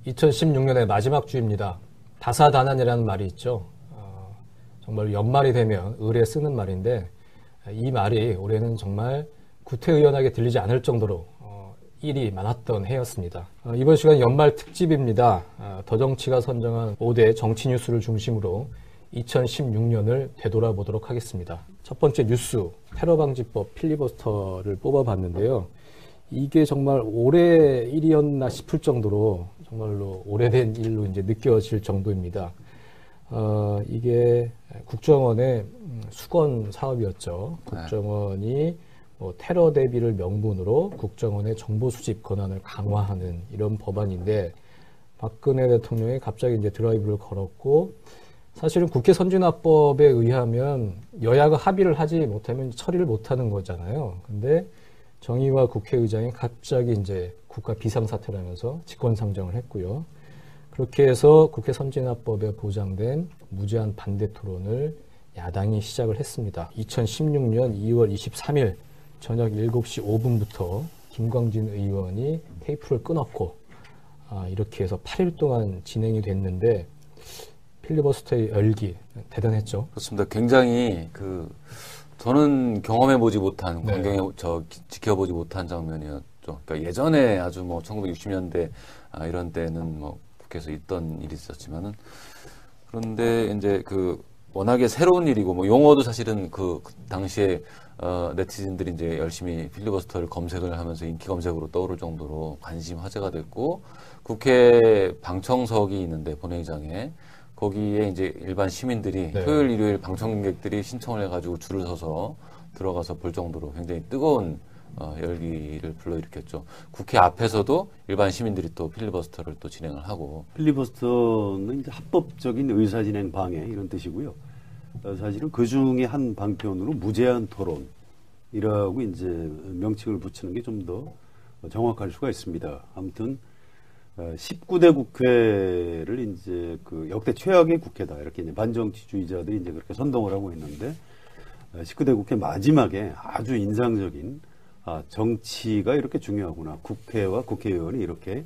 2016년의 마지막 주입니다. 다사다난이라는 말이 있죠. 정말 연말이 되면 을에 쓰는 말인데 이 말이 올해는 정말 구태의연하게 들리지 않을 정도로 일이 많았던 해였습니다. 이번 시간 연말 특집입니다. 더정치가 선정한 5대 정치 뉴스를 중심으로 2016년을 되돌아보도록 하겠습니다. 첫 번째 뉴스, 테러방지법 필리버스터를 뽑아봤는데요. 이게 정말 올해 일이었나 싶을 정도로 정말로 오래된 일로 이제 느껴질 정도입니다. 이게 국정원의 수건 사업이었죠. 국정원이 뭐 테러 대비를 명분으로 국정원의 정보 수집 권한을 강화하는 이런 법안인데 박근혜 대통령이 갑자기 이제 드라이브를 걸었고 사실은 국회 선진화법에 의하면 여야가 합의를 하지 못하면 처리를 못하는 거잖아요. 근데 정의와 국회의장이 갑자기 이제 국가 비상사태라면서 직권상정을 했고요. 그렇게 해서 국회 선진화법에 보장된 무제한 반대 토론을 야당이 시작을 했습니다. 2016년 2월 23일 저녁 7시 5분부터 김광진 의원이 테이프를 끊었고 이렇게 해서 8일 동안 진행이 됐는데 필리버스터의 열기 대단했죠. 그렇습니다. 굉장히 저는 경험해보지 못한 광경에 지켜보지 못한 장면이었죠. 그러니까 예전에 아주 뭐 1960년대 이런 때는 뭐 국회에서 있던 일이 있었지만은 그런데 이제 워낙에 새로운 일이고 뭐 용어도 사실은 그 당시에 네티즌들이 이제 열심히 필리버스터를 검색을 하면서 인기 검색으로 떠오를 정도로 관심 화제가 됐고 국회 방청석이 있는데 본회의장에 거기에 이제 일반 시민들이 토요일 일요일 방청객들이 신청을 해가지고 줄을 서서 들어가서 볼 정도로 굉장히 뜨거운 열기를 불러일으켰죠. 국회 앞에서도 일반 시민들이 또 필리버스터를 또 진행을 하고. 필리버스터는 이제 합법적인 의사진행 방해 이런 뜻이고요. 사실은 그 중에 한 방편으로 무제한 토론이라고 이제 명칭을 붙이는 게 좀 더 정확할 수가 있습니다. 아무튼 19대 국회를 이제 역대 최악의 국회다 이렇게 이제 반정치주의자들이 이제 그렇게 선동을 하고 있는데 19대 국회 마지막에 아주 인상적인 정치가 이렇게 중요하구나. 국회와 국회의원이 이렇게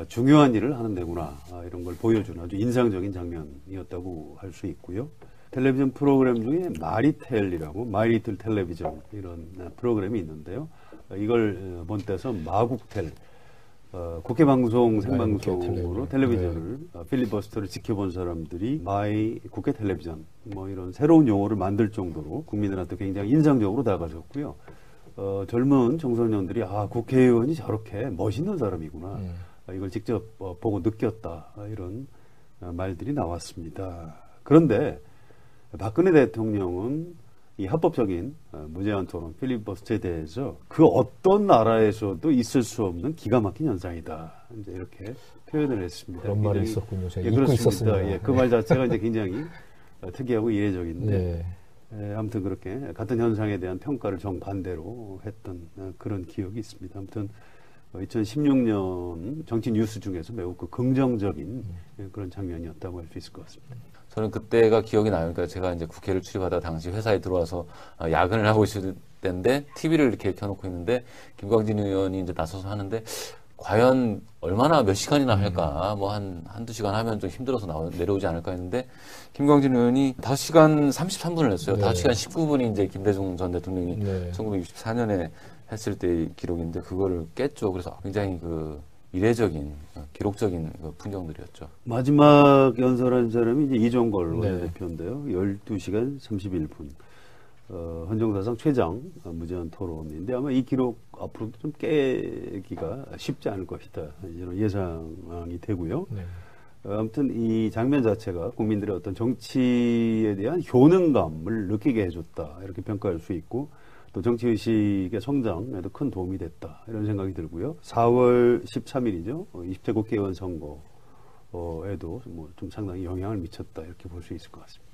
중요한 일을 하는 데구나. 이런 걸 보여주는 아주 인상적인 장면이었다고 할 수 있고요. 텔레비전 프로그램 중에 마리텔이라고 마이리틀 텔레비전 이런 프로그램이 있는데요. 이걸 본때서 마국텔 국회 방송 생방송으로 텔레비전을 필리버스터를 지켜본 사람들이 마이 국회 텔레비전 뭐 이런 새로운 용어를 만들 정도로 국민들한테 굉장히 인상적으로 다가졌고요. 젊은 청소년들이 국회의원이 저렇게 멋있는 사람이구나. 이걸 직접 보고 느꼈다. 이런 말들이 나왔습니다. 그런데 박근혜 대통령은 이 합법적인 무제한 토론 필리버스터에 대해서 그 어떤 나라에서도 있을 수 없는 기가 막힌 현상이다. 이제 이렇게 표현을 했습니다. 그런 말이 있었군요. 제가 잊고 있었습니다. 그 말 자체가 이제 굉장히 특이하고 이례적인데 아무튼 그렇게 같은 현상에 대한 평가를 정반대로 했던 그런 기억이 있습니다. 아무튼 2016년 정치 뉴스 중에서 매우 긍정적인 그런 장면이었다고 할 수 있을 것 같습니다. 저는 그때가 기억이 나요. 그러니까 제가 이제 국회를 출입하다 당시 회사에 들어와서 야근을 하고 있을 때인데 TV를 이렇게 켜놓고 있는데 김광진 의원이 이제 나서서 하는데 과연 얼마나 몇 시간이나 할까? 뭐 한두 시간 하면 좀 힘들어서 내려오지 않을까 했는데 김광진 의원이 5시간 33분을 했어요. 5시간 19분이 이제 김대중 전 대통령이 1964년에 했을 때의 기록인데 그거를 깼죠. 그래서 굉장히 이례적인 기록적인 풍경들이었죠. 마지막 연설한 사람이 이제 이종걸 원내대표인데요. 12시간 31분. 헌정사상 최장 무제한 토론인데 아마 이 기록 앞으로도 좀 깨기가 쉽지 않을 것이다. 이런 예상이 되고요. 아무튼 이 장면 자체가 국민들의 어떤 정치에 대한 효능감을 느끼게 해줬다. 이렇게 평가할 수 있고 또 정치의식의 성장에도 큰 도움이 됐다. 이런 생각이 들고요. 4월 13일이죠. 20대 국회의원 선거에도 뭐 좀 상당히 영향을 미쳤다. 이렇게 볼 수 있을 것 같습니다.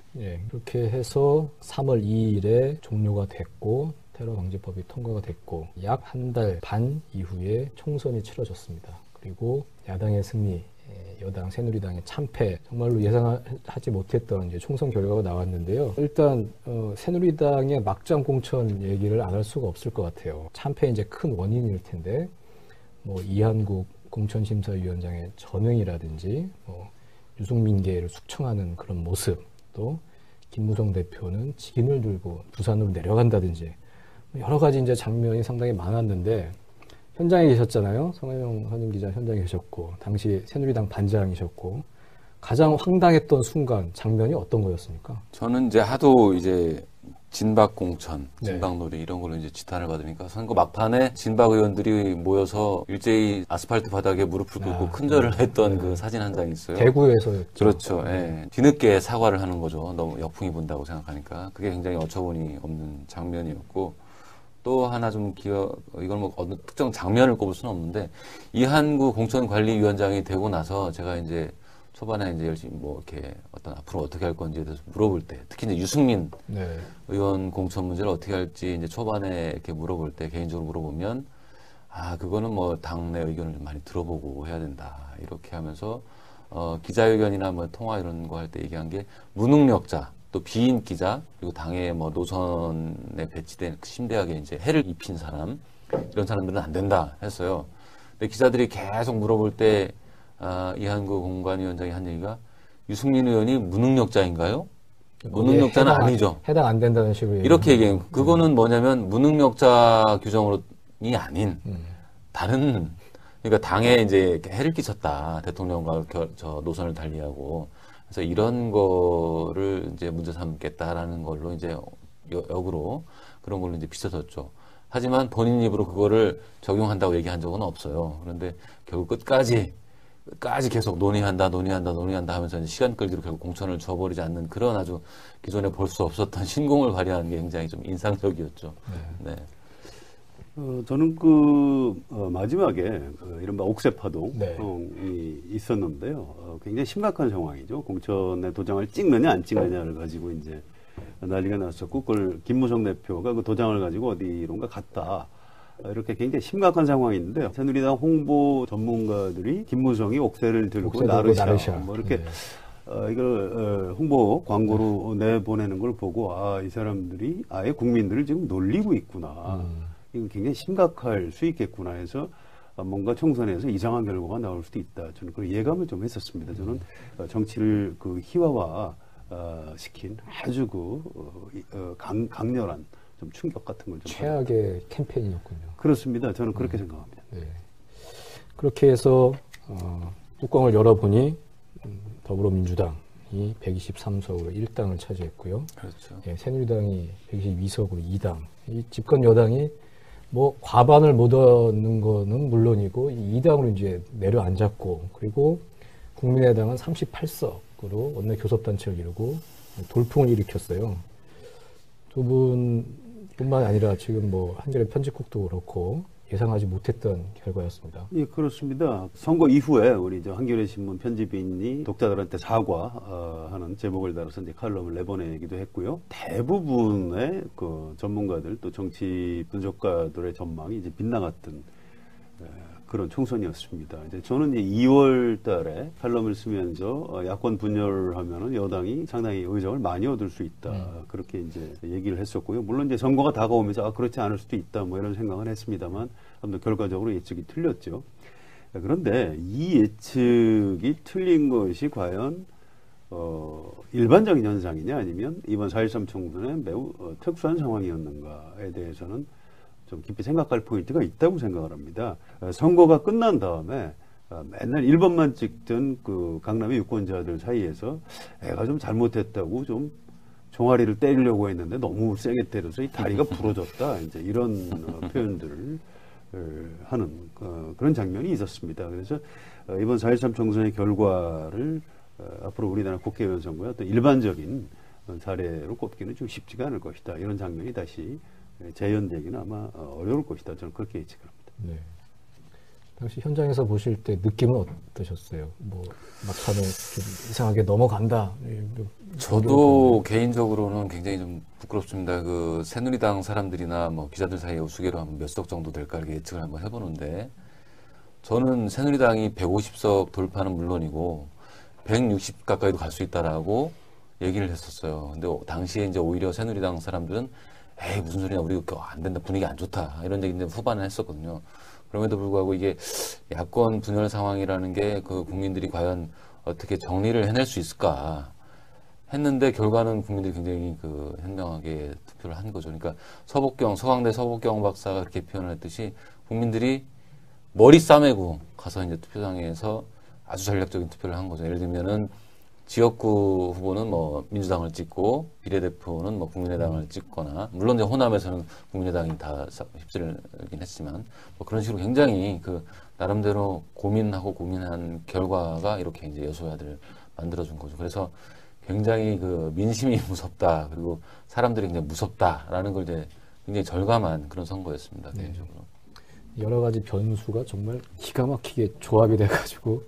그렇게 해서 3월 2일에 종료가 됐고 테러방지법이 통과가 됐고 약 한 달 반 이후에 총선이 치러졌습니다. 그리고 야당의 승리, 여당 새누리당의 참패, 정말로 예상하지 못했던 이제 총선 결과가 나왔는데요. 일단 새누리당의 막장 공천 얘기를 안 할 수가 없을 것 같아요. 참패 이제 큰 원인일 텐데 뭐 이한국 공천심사위원장의 전횡이라든지 유승민계를 숙청하는 그런 모습, 또 김무성 대표는 직인을 들고 부산으로 내려간다든지 여러 가지 이제 장면이 상당히 많았는데 현장에 계셨잖아요. 성혜영 선임 기자 현장에 계셨고 당시 새누리당 반장이셨고 가장 황당했던 순간 장면이 어떤 거였습니까? 저는 이제 하도 이제 진박 공천, 네. 진박 놀이 이런 걸로 이제 지탄을 받으니까 선거 막판에 진박 의원들이 모여서 일제히 아스팔트 바닥에 무릎을 꿇고 큰절을 했던 그 사진 한 장이 있어요. 대구에서였죠. 그렇죠. 예. 뒤늦게 사과를 하는 거죠. 너무 역풍이 분다고 생각하니까 그게 굉장히 어처구니 없는 장면이었고 또 하나 좀 이걸 뭐 어느 특정 장면을 꼽을 수는 없는데 이한구 공천관리위원장이 되고 나서 제가 이제 초반에 이제 열심히 뭐 이렇게 어떤 앞으로 어떻게 할 건지에 대해서 물어볼 때 특히 이제 유승민 네. 의원 공천 문제를 어떻게 할지 이제 초반에 이렇게 물어볼 때 개인적으로 물어보면 그거는 뭐 당내 의견을 좀 많이 들어보고 해야 된다 이렇게 하면서 기자회견이나 뭐 통화 이런 거 할 때 얘기한 게 무능력자 또 비인 기자 그리고 당의 뭐 노선에 배치된 심대하게 이제 해를 입힌 사람 이런 사람들은 안 된다 했어요. 근데 기자들이 계속 물어볼 때 이한구 공관위원장이 한 얘기가 유승민 의원이 무능력자인가요? 무능력자는 아니죠. 해당 안 된다는 식으로 이렇게 얘기해요. 그거는 뭐냐면 무능력자 규정이 아닌 다른 그러니까 당에 이제 해를 끼쳤다. 대통령과 저 노선을 달리하고 그래서 이런 거를 이제 문제 삼겠다라는 걸로 이제 역으로 그런 걸로 이제 비춰졌죠. 하지만 본인 입으로 그거를 적용한다고 얘기한 적은 없어요. 그런데 결국 끝까지 계속 논의한다 하면서 이제 시간 끌기로 결국 공천을 줘버리지 않는 그런 아주 기존에 볼 수 없었던 신공을 발휘하는 게 굉장히 좀 인상적이었죠. 네. 저는 마지막에 이른바 옥새파동이 있었는데요. 굉장히 심각한 상황이죠. 공천의 도장을 찍느냐 안 찍느냐를 가지고 이제 난리가 났었고, 그걸 김무성 대표가 그 도장을 가지고 어디론가 갔다. 이렇게 굉장히 심각한 상황인데 새누리당 홍보 전문가들이 김무성이 옥새를 들고 나르샤 뭐 이렇게 이걸 홍보 광고로 내보내는 걸 보고 이 사람들이 아예 국민들을 지금 놀리고 있구나. 이거 굉장히 심각할 수 있겠구나 해서 뭔가 총선에서 이상한 결과가 나올 수도 있다. 저는 그런 예감을 좀 했었습니다. 저는 정치를 희화화 시킨 아주 강렬한 좀 충격 같은 걸 좀 최악의 캠페인이었군요. 그렇습니다. 저는 그렇게 생각합니다. 네. 그렇게 해서 뚜껑을 열어보니 더불어민주당이 123석으로 1당을 차지했고요. 그렇죠. 예, 새누리당이 122석으로 2당. 이 집권 여당이 뭐 과반을 못 얻는 거는 물론이고 2당으로 이제 내려앉았고, 그리고 국민의당은 38석으로 원내 교섭단체를 이루고 돌풍을 일으켰어요. 두 분뿐만 아니라 지금 뭐 한겨레 편집국도 그렇고 예상하지 못했던 결과였습니다. 예, 그렇습니다. 선거 이후에 우리 한겨레 신문 편집인이 독자들한테 사과하는 제목을 달아서 이제 칼럼을 내보내기도 했고요. 대부분의 그 전문가들 또 정치 분석가들의 전망이 이제 빗나갔던 그런 총선이었습니다. 이제 저는 이제 2월 달에 칼럼을 쓰면서 야권 분열하면은 여당이 상당히 의석을 많이 얻을 수 있다. 그렇게 이제 얘기를 했었고요. 물론 이제 선거가 다가오면서 그렇지 않을 수도 있다. 뭐 이런 생각은 했습니다만 아무튼 결과적으로 예측이 틀렸죠. 그런데 이 예측이 틀린 것이 과연 일반적인 현상이냐 아니면 이번 4.13 총선에 매우 특수한 상황이었는가에 대해서는 좀 깊이 생각할 포인트가 있다고 생각을 합니다. 선거가 끝난 다음에 맨날 1번만 찍던 그 강남의 유권자들 사이에서 애가 좀 잘못했다고 좀 종아리를 때리려고 했는데 너무 세게 때려서 이 다리가 부러졌다. 이제 이런 표현들을 하는 그런 장면이 있었습니다. 그래서 이번 4.13 총선의 결과를 앞으로 우리나라 국회의원 선거의 어떤 일반적인 사례로 꼽기는 좀 쉽지가 않을 것이다. 이런 장면이 다시 재현되기는 아마 어려울 것이다. 저는 그렇게 예측합니다. 네. 당시 현장에서 보실 때 느낌은 어떠셨어요? 뭐 막판에 좀 이상하게 넘어간다. 저도 개인적으로는 굉장히 좀 부끄럽습니다. 그 새누리당 사람들이나 뭐 기자들 사이에 우스개로 하면 몇 석 정도 될까 이렇게 예측을 한번 해보는데 저는 새누리당이 150석 돌파는 물론이고 160 가까이도 갈 수 있다라고 얘기를 했었어요. 근데 당시에 이제 오히려 새누리당 사람들은 에이 무슨 소리냐 우리 안 된다 분위기 안 좋다 이런 얘기인데 후반에 했었거든요. 그럼에도 불구하고 이게 야권 분열 상황이라는 게 그 국민들이 과연 어떻게 정리를 해낼 수 있을까 했는데 결과는 국민들이 굉장히 그 현명하게 투표를 한 거죠. 그러니까 서강대 서복경 박사가 그렇게 표현을 했듯이 국민들이 머리 싸매고 가서 이제 투표장에서 아주 전략적인 투표를 한 거죠. 예를 들면은 지역구 후보는 뭐 민주당을 찍고 비례대표는 뭐 국민의당을 찍거나 물론 이제 호남에서는 국민의당이 다 휩쓸긴 했지만 뭐 그런 식으로 굉장히 그 나름대로 고민한 결과가 이렇게 이제 여소야들을 만들어준 거죠. 그래서 굉장히 그 민심이 무섭다 그리고 사람들이 굉장히 무섭다라는 걸 이제 굉장히 절감한 그런 선거였습니다. 네. 개인적으로. 여러 가지 변수가 정말 기가 막히게 조합이 돼가지고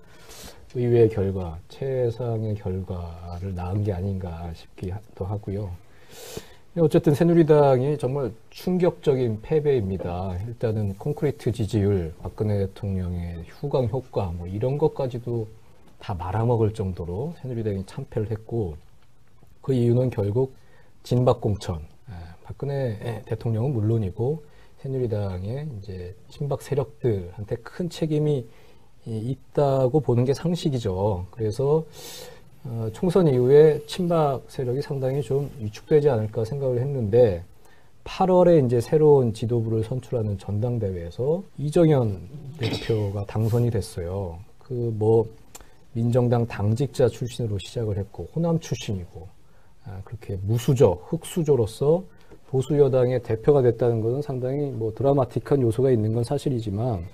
의외의 결과, 최상의 결과를 낳은 게 아닌가 싶기도 하고요. 어쨌든 새누리당이 정말 충격적인 패배입니다. 일단은 콘크리트 지지율, 박근혜 대통령의 휴강 효과 뭐 이런 것까지도 다 말아먹을 정도로 새누리당이 참패를 했고 그 이유는 결국 진박공천, 박근혜 대통령은 물론이고 새누리당의 이제 친박 세력들한테 큰 책임이 있다고 보는 게 상식이죠. 그래서 총선 이후에 친박 세력이 상당히 좀 위축되지 않을까 생각을 했는데 8월에 이제 새로운 지도부를 선출하는 전당대회에서 이정현 대표가 당선이 됐어요. 그 뭐 민정당 당직자 출신으로 시작을 했고 호남 출신이고 그렇게 무수저, 흑수저로서 보수 여당의 대표가 됐다는 것은 상당히 뭐 드라마틱한 요소가 있는 건 사실이지만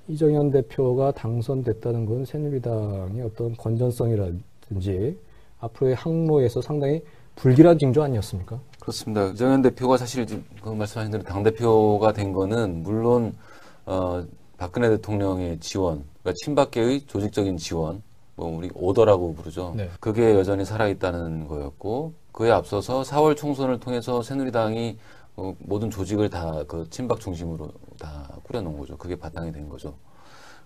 이정현 대표가 당선됐다는 건 새누리당의 어떤 건전성이라든지 앞으로의 항로에서 상당히 불길한 징조 아니었습니까? 그렇습니다. 이정현 대표가 사실 그 말씀하신 대로 당대표가 된 거는 물론 박근혜 대통령의 지원, 그러니까 친박계의 조직적인 지원, 뭐 우리 오더라고 부르죠. 네. 그게 여전히 살아있다는 거였고 그에 앞서서 4월 총선을 통해서 새누리당이 모든 조직을 다 그 친박 중심으로 다 꾸려놓은 거죠. 그게 바탕이 된 거죠.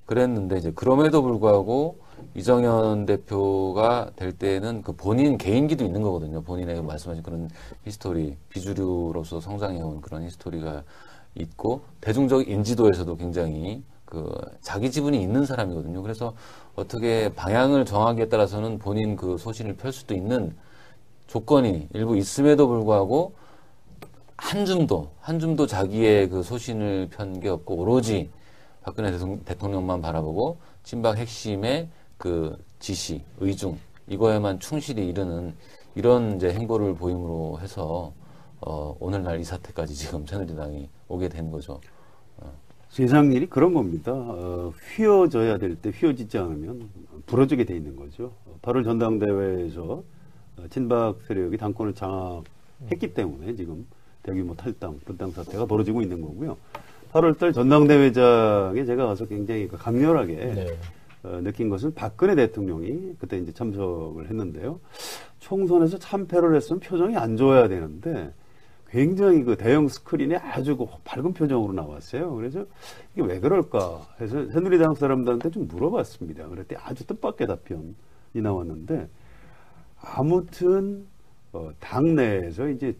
그랬는데 이제 그럼에도 불구하고 이정현 대표가 될 때는 그 본인 개인기도 있는 거거든요. 본인의 말씀하신 그런 히스토리, 비주류로서 성장해온 그런 히스토리가 있고 대중적 인지도에서도 굉장히 그 자기 지분이 있는 사람이거든요. 그래서 어떻게 방향을 정하기에 따라서는 본인 그 소신을 펼 수도 있는 조건이 일부 있음에도 불구하고 한 줌도 자기의 그 소신을 편 게 없고 오로지 박근혜 대통령만 바라보고 친박 핵심의 그 지시, 의중 이거에만 충실히 이르는 이런 이제 행보를 보임으로 해서 오늘날 이 사태까지 지금 새누리당이 오게 된 거죠. 세상 일이 그런 겁니다. 휘어져야 될 때 휘어지지 않으면 부러지게 돼 있는 거죠. 8월 전당대회에서 친박 세력이 당권을 장악했기 때문에 지금 대규모 탈당, 분당 사태가 벌어지고 있는 거고요. 8월달 전당대회장에 제가 가서 굉장히 강렬하게 네. 느낀 것은 박근혜 대통령이 그때 이제 참석을 했는데요. 총선에서 참패를 했으면 표정이 안 좋아야 되는데 굉장히 그 대형 스크린에 아주 밝은 표정으로 나왔어요. 그래서 이게 왜 그럴까 해서 새누리당 사람들한테 좀 물어봤습니다. 그랬더니 아주 뜻밖의 답변이 나왔는데 아무튼 당내에서 이제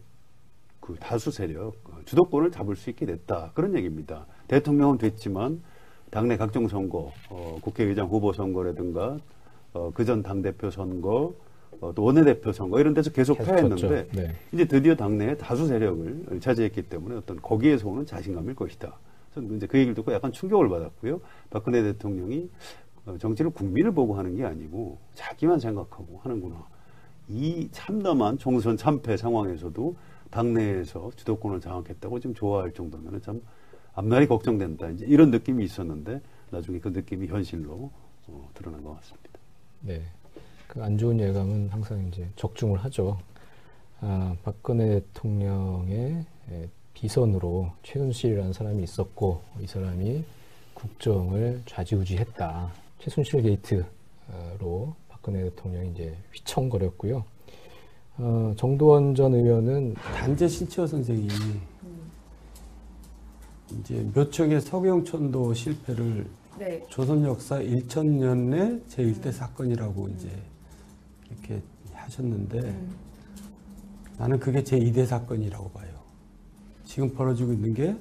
그 다수 세력 주도권을 잡을 수 있게 됐다 그런 얘기입니다. 대통령은 됐지만 당내 각종 선거, 국회의장 후보 선거라든가 그전 당대표 선거, 또 원내대표 선거 이런 데서 계속 패했는데 네. 이제 드디어 당내에 다수 세력을 차지했기 때문에 어떤 거기에서 오는 자신감일 것이다. 저는 이제 그 얘기를 듣고 약간 충격을 받았고요. 박근혜 대통령이 정치를 국민을 보고 하는 게 아니고 자기만 생각하고 하는구나. 이 참담한 총선 참패 상황에서도 당내에서 주도권을 장악했다고 지금 좋아할 정도면 참 앞날이 걱정된다. 이제 이런 느낌이 있었는데 나중에 그 느낌이 현실로 드러난 것 같습니다. 네. 그 안 좋은 예감은 항상 이제 적중을 하죠. 박근혜 대통령의 비선으로 최순실이라는 사람이 있었고 이 사람이 국정을 좌지우지했다. 최순실 게이트로 박근혜 대통령이 이제 휘청거렸고요. 정도원 전 의원은 단재 신치호 선생이 이제 몇 척의 서경천도 실패를 네. 조선 역사 1000년의 제1대 사건이라고 이제 이렇게 하셨는데 나는 그게 제2대 사건이라고 봐요. 지금 벌어지고 있는 게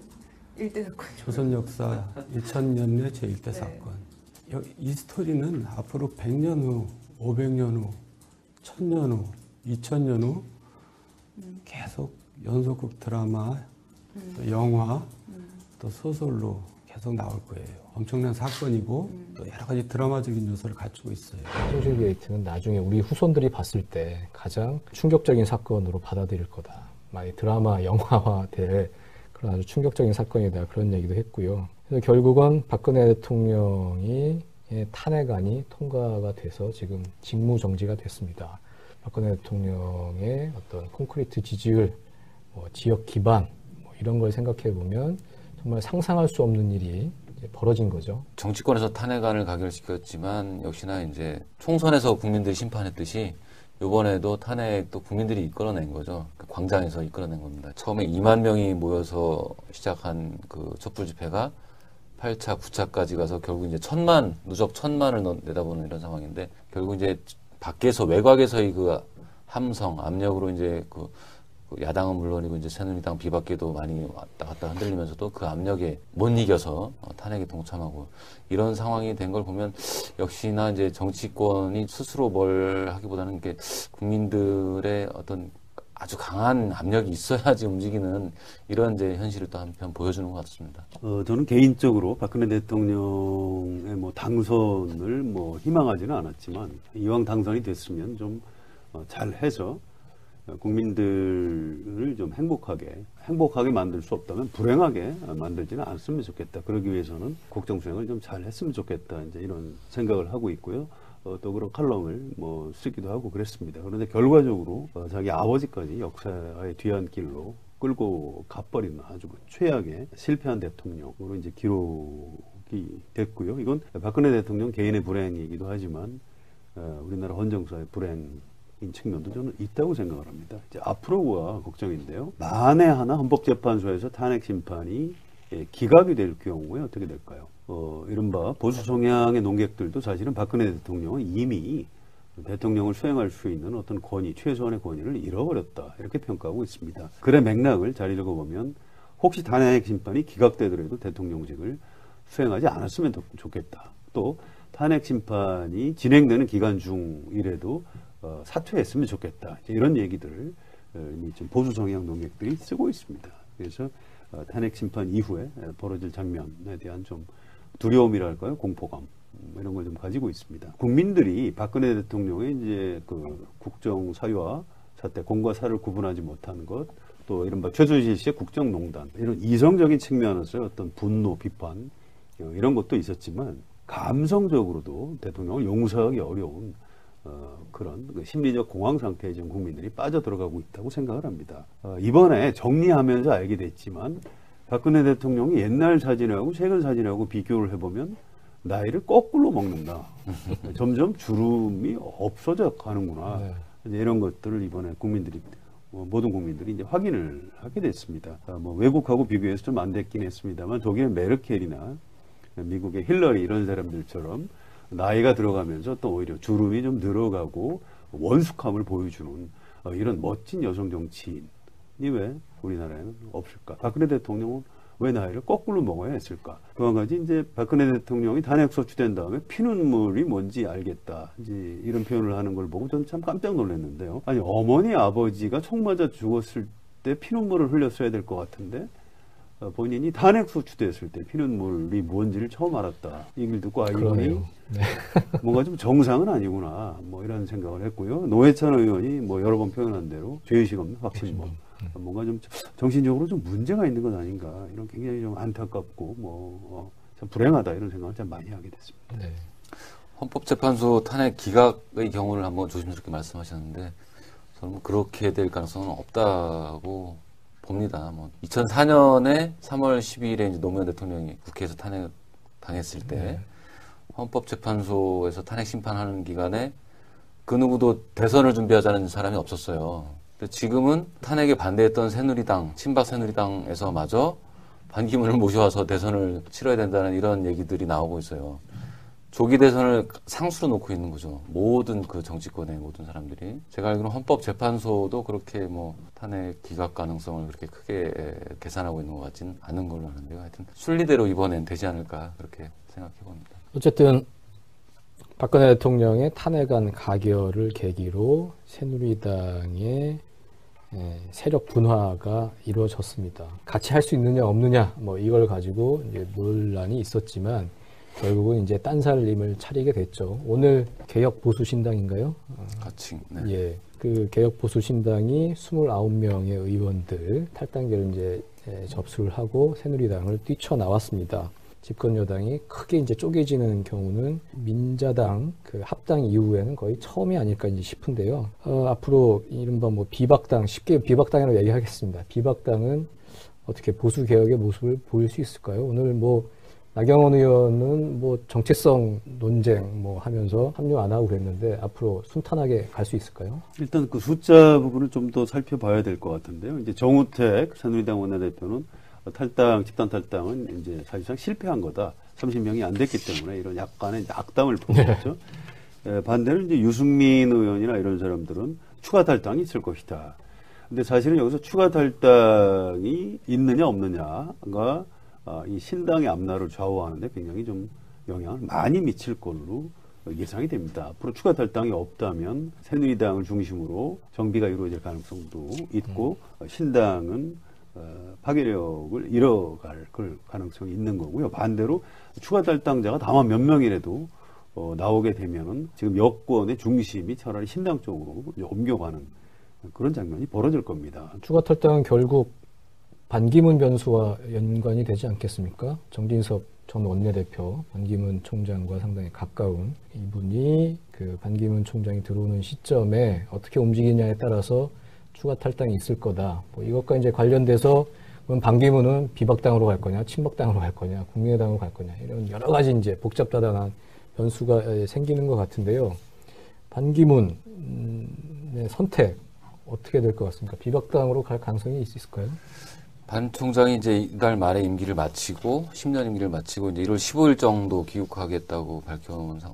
일대 사건. 조선 역사 2000년의 제1대 사건. 이 스토리는 앞으로 100년 후, 500년 후, 1000년 후, 2000년 후 계속 연속극 드라마, 또 영화, 또 소설로 계속 나올 거예요. 엄청난 사건이고 또 여러 가지 드라마적인 요소를 갖추고 있어요. 최순실 게이트는 나중에 우리 후손들이 봤을 때 가장 충격적인 사건으로 받아들일 거다. 많이 드라마, 영화화 될 그런 아주 충격적인 사건이다. 그런 얘기도 했고요. 그래서 결국은 박근혜 대통령이 탄핵안이 통과가 돼서 지금 직무정지가 됐습니다. 박근혜 대통령의 어떤 콘크리트 지지율, 지역 기반 이런 걸 생각해 보면 정말 상상할 수 없는 일이 이제 벌어진 거죠. 정치권에서 탄핵안을 가결시켰지만 역시나 이제 총선에서 국민들이 심판했듯이 이번에도 탄핵도 국민들이 이끌어낸 거죠. 광장에서 이끌어낸 겁니다. 처음에 2만 명이 모여서 시작한 그 촛불 집회가 8차, 9차까지 가서 결국 이제 누적 1000만을 내다보는 이런 상황인데 결국 이제 밖에서 외곽에서의 그 함성, 압력으로 이제 그 야당은 물론이고 이제 새누리당 비박계도 많이 왔다 갔다 흔들리면서도 그 압력에 못 이겨서 탄핵에 동참하고 이런 상황이 된 걸 보면 역시나 이제 정치권이 스스로 뭘 하기보다는 이게 국민들의 어떤 아주 강한 압력이 있어야지 움직이는 이런 이제 현실을 또 한편 보여주는 것 같습니다. 저는 개인적으로 박근혜 대통령의 당선을 희망하지는 않았지만 이왕 당선이 됐으면 좀 잘해서 국민들을 좀 행복하게 만들 수 없다면 불행하게 만들지는 않았으면 좋겠다. 그러기 위해서는 국정 수행을 좀 잘 했으면 좋겠다. 이제 이런 생각을 하고 있고요. 또 그런 칼럼을 쓰기도 하고 그랬습니다. 그런데 결과적으로 자기 아버지까지 역사의 뒤안길로 끌고 가버린 아주 최악의 실패한 대통령으로 이제 기록이 됐고요. 이건 박근혜 대통령 개인의 불행이기도 하지만 우리나라 헌정사의 불행인 측면도 저는 있다고 생각을 합니다. 이제 앞으로가 걱정인데요. 만에 하나 헌법재판소에서 탄핵 심판이 기각이 될 경우에 어떻게 될까요? 이른바 보수 성향의 논객들도 사실은 박근혜 대통령은 이미 대통령을 수행할 수 있는 어떤 권위, 최소한의 권위를 잃어버렸다. 이렇게 평가하고 있습니다. 글의 맥락을 잘 읽어보면 혹시 탄핵 심판이 기각되더라도 대통령직을 수행하지 않았으면 좋겠다. 또 탄핵 심판이 진행되는 기간 중이라도 사퇴했으면 좋겠다. 이런 얘기들을 좀 보수 성향 논객들이 쓰고 있습니다. 그래서 탄핵 심판 이후에 벌어질 장면에 대한 좀 두려움이랄까요, 공포감 이런 걸 좀 가지고 있습니다. 국민들이 박근혜 대통령의 이제 그 국정 사유와 사태, 공과 사를 구분하지 못하는 것, 또 이른바 최순실 씨의 국정농단 이런 이성적인 측면에서의 어떤 분노, 비판 이런 것도 있었지만 감성적으로도 대통령을 용서하기 어려운 그런 심리적 공황 상태에 지금 국민들이 빠져들어가고 있다고 생각을 합니다. 이번에 정리하면서 알게 됐지만 박근혜 대통령이 옛날 사진하고 최근 사진하고 비교를 해보면 나이를 거꾸로 먹는다. 점점 주름이 없어져 가는구나. 네. 이제 이런 것들을 이번에 국민들이 모든 국민들이 이제 확인을 하게 됐습니다. 외국하고 비교해서 좀 안 됐긴 했습니다만 독일의 메르켈이나 미국의 힐러리 이런 사람들처럼 나이가 들어가면서 또 오히려 주름이 좀 늘어가고 원숙함을 보여주는 이런 멋진 여성 정치인이 왜 우리나라에는 없을까? 박근혜 대통령은 왜 나이를 거꾸로 먹어야 했을까? 또 한 가지 이제 박근혜 대통령이 탄핵 소추된 다음에 피눈물이 뭔지 알겠다. 이제 이런 표현을 하는 걸 보고 저는 참 깜짝 놀랐는데요. 아니 어머니 아버지가 총 맞아 죽었을 때 피눈물을 흘렸어야 될 것 같은데 본인이 탄핵 소추됐을 때 피눈물이 뭔지를 처음 알았다. 이 얘기를 듣고 이분이 네. 뭔가 좀 정상은 아니구나. 이런 생각을 했고요. 노회찬 의원이 여러 번 표현한 대로 죄의식 없는 확신범. 뭔가 좀 정신적으로 좀 문제가 있는 건 아닌가. 이런 굉장히 좀 안타깝고 참 불행하다 이런 생각을 참 많이 하게 됐습니다. 네. 헌법재판소 탄핵 기각의 경우를 한번 조심스럽게 말씀하셨는데 저는 그렇게 될 가능성은 없다고 봅니다. 2004년에 3월 12일에 이제 노무현 대통령이 국회에서 탄핵 당했을 때 네. 헌법재판소에서 탄핵 심판하는 기간에 그 누구도 대선을 준비하자는 사람이 없었어요. 근데 지금은 탄핵에 반대했던 새누리당, 친박 새누리당에서마저 반기문을 모셔와서 대선을 치러야 된다는 이런 얘기들이 나오고 있어요. 조기 대선을 상수로 놓고 있는 거죠. 모든 그 정치권의 모든 사람들이. 제가 알기로는 헌법재판소도 그렇게 뭐 탄핵 기각 가능성을 그렇게 크게 계산하고 있는 것 같지는 않은 걸로 아는데요. 하여튼 순리대로 이번엔 되지 않을까 그렇게 생각해 봅니다. 어쨌든 박근혜 대통령의 탄핵안 가결을 계기로 새누리당의 세력 분화가 이루어졌습니다. 같이 할 수 있느냐 없느냐 뭐 이걸 가지고 이제 논란이 있었지만 결국은 이제 딴살림을 차리게 됐죠. 오늘 개혁보수신당인가요? 같이. 네. 예, 그 개혁보수신당이 29명의 의원들 탈당계를 이제 접수를 하고 새누리당을 뛰쳐나왔습니다. 집권 여당이 크게 이제 쪼개지는 경우는 민자당 그 합당 이후에는 거의 처음이 아닐까 이제 싶은데요. 앞으로 이른바 뭐 비박당, 쉽게 비박당이라고 얘기하겠습니다. 비박당은 어떻게 보수 개혁의 모습을 보일 수 있을까요? 오늘 뭐 나경원 의원은 뭐 정체성 논쟁 뭐 하면서 합류 안 하고 그랬는데 앞으로 순탄하게 갈 수 있을까요? 일단 그 숫자 부분을 좀 더 살펴봐야 될 것 같은데요. 이제 정우택 새누리당 원내대표는 집단 탈당은 이제 사실상 실패한 거다. 30명이 안 됐기 때문에 이런 약간의 낙담을 보였죠. 반대로 이제 유승민 의원이나 이런 사람들은 추가 탈당이 있을 것이다. 근데 사실은 여기서 추가 탈당이 있느냐 없느냐가 이 신당의 앞날을 좌우하는데 굉장히 좀 영향을 많이 미칠 걸로 예상이 됩니다. 앞으로 추가 탈당이 없다면 새누리당을 중심으로 정비가 이루어질 가능성도 있고 신당은 파괴력을 잃어갈 가능성이 있는 거고요. 반대로 추가 탈당자가 다만 몇 명이라도 나오게 되면은 지금 여권의 중심이 차라리 신당 쪽으로 옮겨가는 그런 장면이 벌어질 겁니다. 추가 탈당은 결국 반기문 변수와 연관이 되지 않겠습니까? 정진석 전 원내대표, 반기문 총장과 상당히 가까운 이분이 그 반기문 총장이 들어오는 시점에 어떻게 움직이냐에 따라서 추가 탈당이 있을 거다. 뭐 이것과 이제 관련돼서 그럼 반기문은 비박당으로 갈 거냐, 친박당으로 갈 거냐, 국민의당으로 갈 거냐 이런 여러 가지 이제 복잡다단한 변수가 생기는 것 같은데요. 반기문의 선택 어떻게 될 것 같습니까? 비박당으로 갈 가능성이 있을까요? 반 총장이 이제 이달 말에 임기를 마치고 10년 임기를 마치고 이제 1월 15일 정도 귀국하겠다고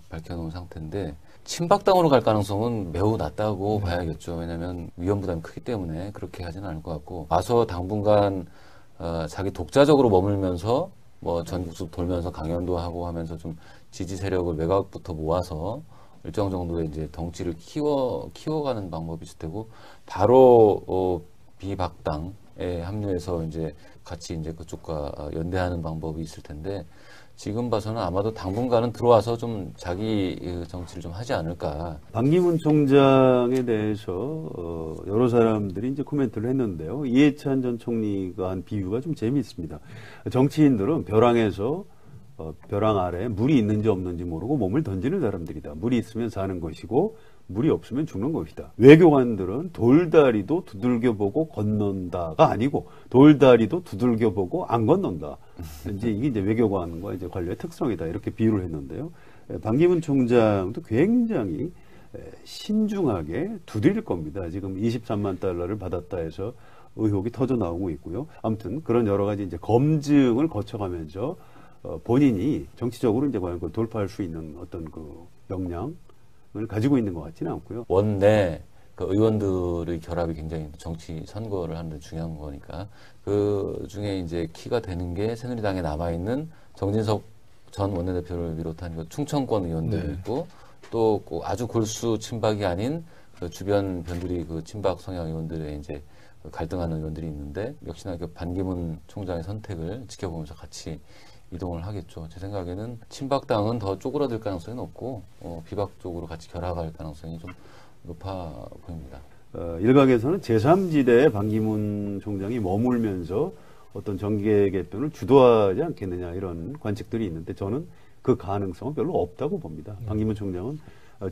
밝혀놓은 상태인데 친박당으로 갈 가능성은 매우 낮다고 봐야겠죠. 왜냐하면 위험 부담이 크기 때문에 그렇게 하지는 않을 것 같고 와서 당분간 자기 독자적으로 머물면서 뭐 전국수 돌면서 강연도 하고 하면서 좀 지지 세력을 외곽부터 모아서 일정 정도의 이제 덩치를 키워가는 방법이 있을 테고 바로 비박당에 합류해서 이제 같이 이제 그쪽과 연대하는 방법이 있을 텐데 지금 봐서는 아마도 당분간은 들어와서 좀 자기 정치를 좀 하지 않을까. 반기문 총장에 대해서 여러 사람들이 이제 코멘트를 했는데요. 이해찬 전 총리가 한 비유가 좀 재미있습니다. 정치인들은 벼랑에서 벼랑 아래에 물이 있는지 없는지 모르고 몸을 던지는 사람들이다. 물이 있으면 사는 것이고 물이 없으면 죽는 것이다. 외교관들은 돌다리도 두들겨보고 건넌다가 아니고 돌다리도 두들겨보고 안 건넌다. 이제 이게 이제 외교관과 이제 관료의 특성이다. 이렇게 비유를 했는데요. 반기문 총장도 굉장히 신중하게 두드릴 겁니다. 지금 23만 달러를 받았다 해서 의혹이 터져 나오고 있고요. 아무튼 그런 여러 가지 이제 검증을 거쳐가면서 본인이 정치적으로 이제 과연 그걸 돌파할 수 있는 어떤 그 역량을 가지고 있는 것 같지는 않고요. 원내 그 의원들의 결합이 굉장히 정치 선거를 하는 데 중요한 거니까 그 중에 이제 키가 되는 게 새누리당에 남아있는 정진석 전 원내대표를 비롯한 그 충청권 의원들이 있고 또 아주 골수 친박이 아닌 그 주변 변두리 그 친박 성향 의원들의 이제 갈등하는 의원들이 있는데 역시나 그 반기문 총장의 선택을 지켜보면서 같이 이동을 하겠죠. 제 생각에는 친박당은 더 쪼그라들 가능성이 높고 비박 쪽으로 같이 결합할 가능성이 좀 높아 보입니다. 일각에서는 제3지대에 반기문 총장이 머물면서 어떤 정계 개편을 주도하지 않겠느냐 이런 관측들이 있는데 저는 그 가능성은 별로 없다고 봅니다. 반기문 총장은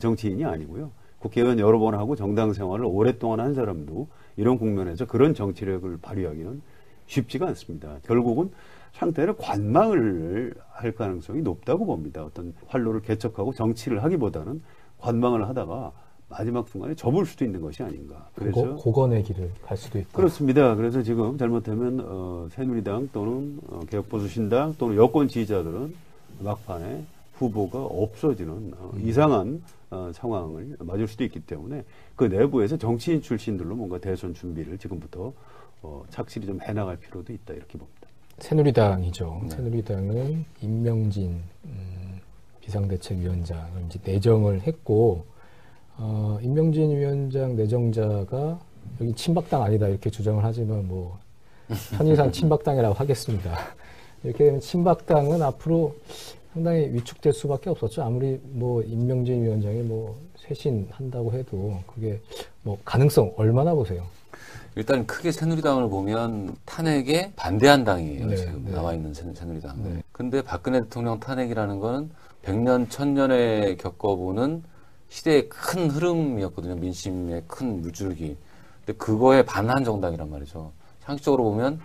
정치인이 아니고요. 국회의원 여러 번 하고 정당 생활을 오랫동안 한 사람도 이런 국면에서 그런 정치력을 발휘하기는 쉽지가 않습니다. 결국은 상태를 관망을 할 가능성이 높다고 봅니다. 어떤 활로를 개척하고 정치를 하기보다는 관망을 하다가 마지막 순간에 접을 수도 있는 것이 아닌가. 그래서 고건의 길을 갈 수도 있다. 그렇습니다. 그래서 지금 잘못하면 새누리당 또는 개혁보수신당 또는 여권 지지자들은 막판에 후보가 없어지는 이상한 상황을 맞을 수도 있기 때문에 그 내부에서 정치인 출신들로 뭔가 대선 준비를 지금부터 착실히 좀 해나갈 필요도 있다 이렇게 봅니다. 새누리당이죠. 새누리당은 임명진 비상대책위원장을 이제 내정을 했고 임명진 위원장 내정자가 여기 친박당 아니다 이렇게 주장을 하지만 뭐 편의상 친박당이라고 하겠습니다. 이렇게 되면 친박당은 앞으로 상당히 위축될 수밖에 없었죠. 아무리 뭐 임명진 위원장이 뭐 쇄신한다고 해도 그게 뭐 가능성 얼마나 보세요? 일단 크게 새누리당을 보면 탄핵에 반대한 당이에요. 네, 지금 네. 나와 있는 새누리당. 네. 근데 박근혜 대통령 탄핵이라는 거는 100년, 1000년에 겪어보는 시대의 큰 흐름이었거든요. 민심의 큰 물줄기. 근데 그거에 반한 정당이란 말이죠. 상식적으로 보면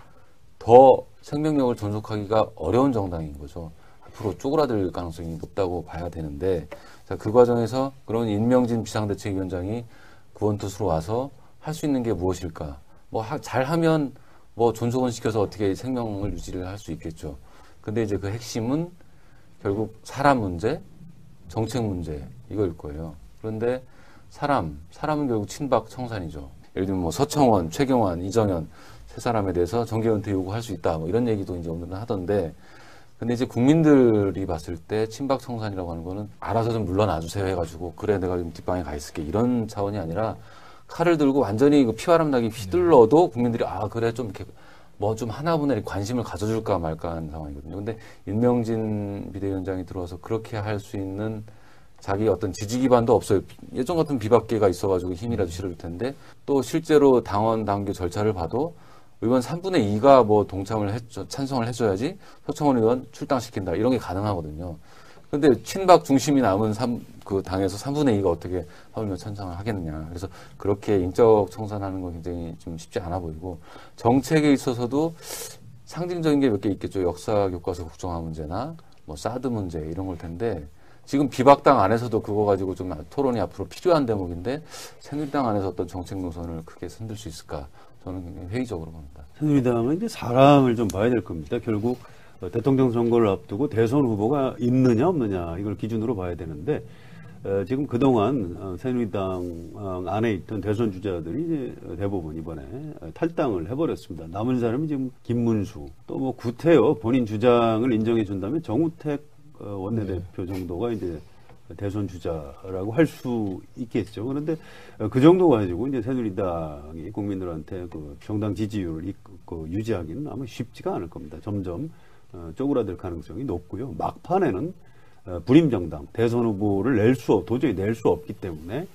더 생명력을 존속하기가 어려운 정당인 거죠. 앞으로 쪼그라들 가능성이 높다고 봐야 되는데, 자, 그 과정에서 그런 임명진 비상대책위원장이 구원투수로 와서 할 수 있는 게 무엇일까? 뭐 잘하면 뭐 존속은 시켜서 어떻게 생명을 유지를 할 수 있겠죠. 근데 이제 그 핵심은 결국 사람 문제, 정책 문제 이거일 거예요. 그런데 사람은 결국 친박 청산이죠. 예를 들면 뭐 서청원, 최경환, 이정현 세 사람에 대해서 정계 은퇴 요구할 수 있다. 뭐 이런 얘기도 이제 오늘은 하던데, 근데 이제 국민들이 봤을 때 친박 청산이라고 하는 거는 알아서 좀 물러나 주세요 해가지고 그래 내가 좀 뒷방에 가 있을게 이런 차원이 아니라 칼을 들고 완전히 피바람 나게 휘둘러도 국민들이 아 그래 좀 이렇게 뭐 좀 하나분에 관심을 가져줄까 말까 하는 상황이거든요. 근데 임명진 비대위원장이 들어와서 그렇게 할 수 있는 자기 어떤 지지 기반도 없어요. 예전 같은 비박계가 있어가지고 힘이라도 실을 텐데 또 실제로 당원 당규 절차를 봐도 의원 3분의 2가 뭐 찬성을 해줘야지 서청원 의원 출당시킨다 이런 게 가능하거든요. 근데 친박 중심이 남은 그 당에서 3분의 2가 어떻게 하물며 찬성을 하겠느냐. 그래서 그렇게 인적 청산하는 건 굉장히 좀 쉽지 않아 보이고 정책에 있어서도 상징적인 게 몇 개 있겠죠. 역사 교과서 국정화 문제나 뭐 사드 문제 이런 걸 텐데 지금 비박당 안에서도 그거 가지고 좀 토론이 앞으로 필요한 대목인데 새누리당 안에서 어떤 정책 노선을 크게 흔들 수 있을까? 저는 굉장히 회의적으로 봅니다. 새누리당은 이제 사람을 좀 봐야 될 겁니다. 결국 대통령 선거를 앞두고 대선 후보가 있느냐 없느냐 이걸 기준으로 봐야 되는데 지금 그동안 새누리당 안에 있던 대선 주자들이 이제 대부분 이번에 탈당을 해버렸습니다. 남은 사람이 지금 김문수 또 뭐 구태여 본인 주장을 인정해 준다면 정우택 원내대표 정도가 이제 대선 주자라고 할 수 있겠죠. 그런데 그 정도 가지고 이제 새누리당이 국민들한테 그 정당 지지율을 유지하기는 아마 쉽지가 않을 겁니다. 점점 쪼그라들 가능성이 높고요. 막판에는 불임 정당 대선 후보를 도저히 낼 수 없기 때문에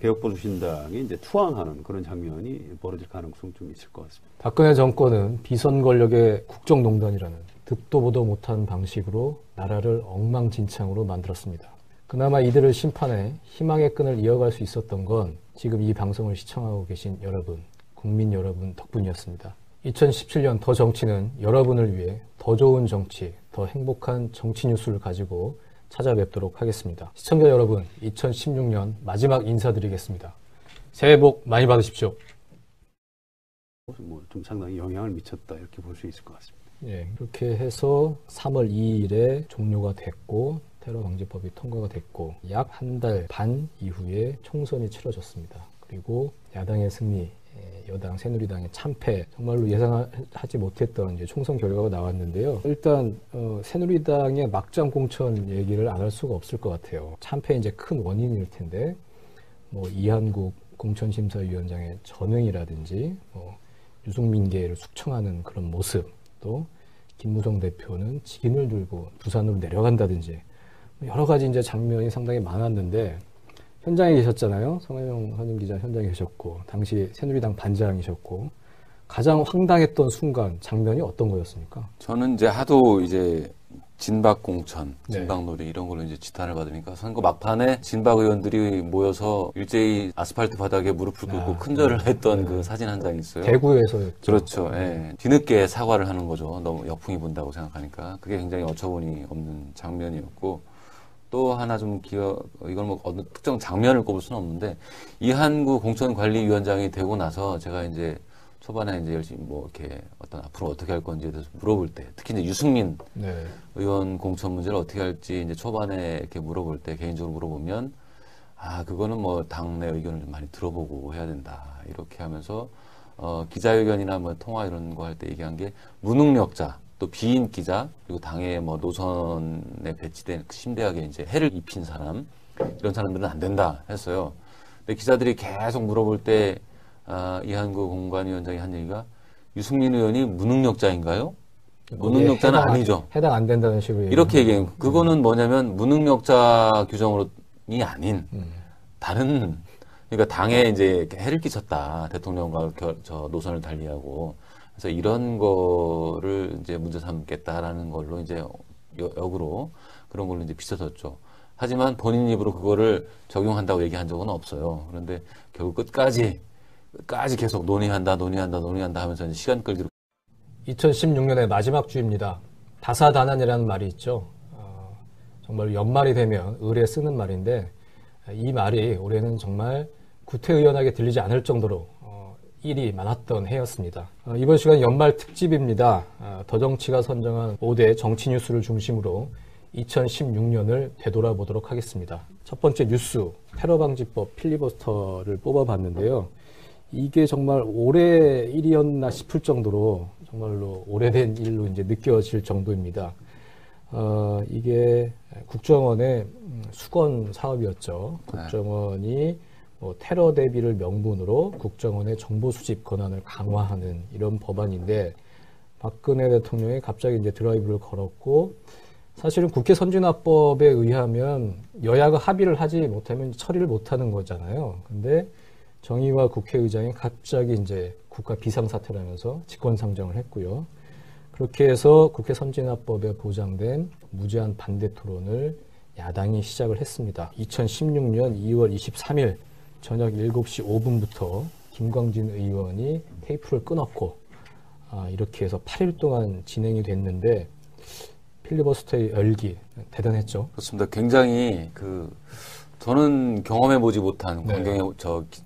개혁보수신당이 이제 투항하는 그런 장면이 벌어질 가능성 좀 있을 것 같습니다. 박근혜 정권은 비선 권력의 국정농단이라는 듣도 보도 못한 방식으로 나라를 엉망진창으로 만들었습니다. 그나마 이들을 심판해 희망의 끈을 이어갈 수 있었던 건 지금 이 방송을 시청하고 계신 여러분, 국민 여러분 덕분이었습니다. 2017년 더 정치는 여러분을 위해 더 좋은 정치, 더 행복한 정치 뉴스를 가지고 찾아뵙도록 하겠습니다. 시청자 여러분, 2016년 마지막 인사드리겠습니다. 새해 복 많이 받으십시오. 뭐 좀 상당히 영향을 미쳤다 이렇게 볼 수 있을 것 같습니다. 예, 이렇게 해서 3월 2일에 종료가 됐고 테러 방지법이 통과가 됐고 약 한 달 반 이후에 총선이 치러졌습니다. 그리고 야당의 승리, 여당 새누리당의 참패, 정말로 예상하지 못했던 이제 총선 결과가 나왔는데요. 일단 새누리당의 막장 공천 얘기를 안 할 수가 없을 것 같아요. 참패의 이제 큰 원인일 텐데 뭐 이한국 공천심사위원장의 전횡이라든지 뭐 유승민계를 숙청하는 그런 모습, 또 김무성 대표는 직인을 들고 부산으로 내려간다든지 여러 가지 이제 장면이 상당히 많았는데 현장에 계셨잖아요. 성혜영 선임 기자 현장에 계셨고 당시 새누리당 반장이셨고 가장 황당했던 순간 장면이 어떤 거였습니까? 저는 이제 하도 이제 진박 공천, 네. 진박놀이 이런 걸로 이제 지탄을 받으니까 선거 막판에 진박 의원들이 모여서 일제히 아스팔트 바닥에 무릎을 꿇고 큰절을 했던 그 사진 한 장이 있어요. 대구에서였죠. 그렇죠. 예. 뒤늦게 사과를 하는 거죠. 너무 역풍이 분다고 생각하니까. 그게 굉장히 어처구니 없는 장면이었고 또 하나 좀 이걸 뭐 어느 특정 장면을 꼽을 수는 없는데 이한구 공천관리위원장이 되고 나서 제가 이제 초반에 이제 열심히 뭐 이렇게 어떤 앞으로 어떻게 할 건지에 대해서 물어볼 때, 특히 이제 유승민 네. 의원 공천 문제를 어떻게 할지 이제 초반에 이렇게 물어볼 때, 개인적으로 물어보면, 그거는 뭐 당내 의견을 좀 많이 들어보고 해야 된다. 이렇게 하면서, 기자회견이나 뭐 통화 이런 거 할 때 얘기한 게 무능력자, 또 비인 기자, 그리고 당의 뭐 노선에 배치된 심대하게 이제 해를 입힌 사람, 이런 사람들은 안 된다 했어요. 근데 기자들이 계속 물어볼 때, 이한구 공관위원장이 한 얘기가 유승민 의원이 무능력자인가요? 무능력자는 아니죠. 해당 안 된다는 식으로 이렇게 얘기해요. 그거는 뭐냐면 무능력자 규정으로이 아닌 다른, 그러니까 당에 이제 해를 끼쳤다. 대통령과 저 노선을 달리하고. 그래서 이런 거를 이제 문제 삼겠다라는 걸로 이제 역으로 그런 걸로 이제 비춰졌죠. 하지만 본인 입으로 그거를 적용한다고 얘기한 적은 없어요. 그런데 결국 끝까지 계속 논의한다 하면서 이제 시간 끌기로. 2016년의 마지막 주입니다. 다사다난이라는 말이 있죠. 정말 연말이 되면 을에 쓰는 말인데 이 말이 올해는 정말 구태의연하게 들리지 않을 정도로 일이 많았던 해였습니다. 이번 시간 연말 특집입니다. 더정치가 선정한 5대 정치 뉴스를 중심으로 2016년을 되돌아보도록 하겠습니다. 첫 번째 뉴스, 테러방지법 필리버스터를 뽑아봤는데요. 이게 정말 올해 일이었나 싶을 정도로 정말로 오래된 일로 이제 느껴질 정도입니다. 이게 국정원의 수건 사업이었죠. 국정원이 뭐 테러 대비를 명분으로 국정원의 정보 수집 권한을 강화하는 이런 법안인데 박근혜 대통령이 갑자기 이제 드라이브를 걸었고 사실은 국회 선진화법에 의하면 여야가 합의를 하지 못하면 처리를 못하는 거잖아요. 근데 정의와 국회의장이 갑자기 이제 국가 비상사태라면서 직권상정을 했고요. 그렇게 해서 국회 선진화법에 보장된 무제한 반대 토론을 야당이 시작을 했습니다. 2016년 2월 23일 저녁 7시 5분부터 김광진 의원이 테이프를 끊었고 이렇게 해서 8일 동안 진행이 됐는데 필리버스터의 열기 대단했죠. 그렇습니다. 굉장히 저는 경험해보지 못한, 네.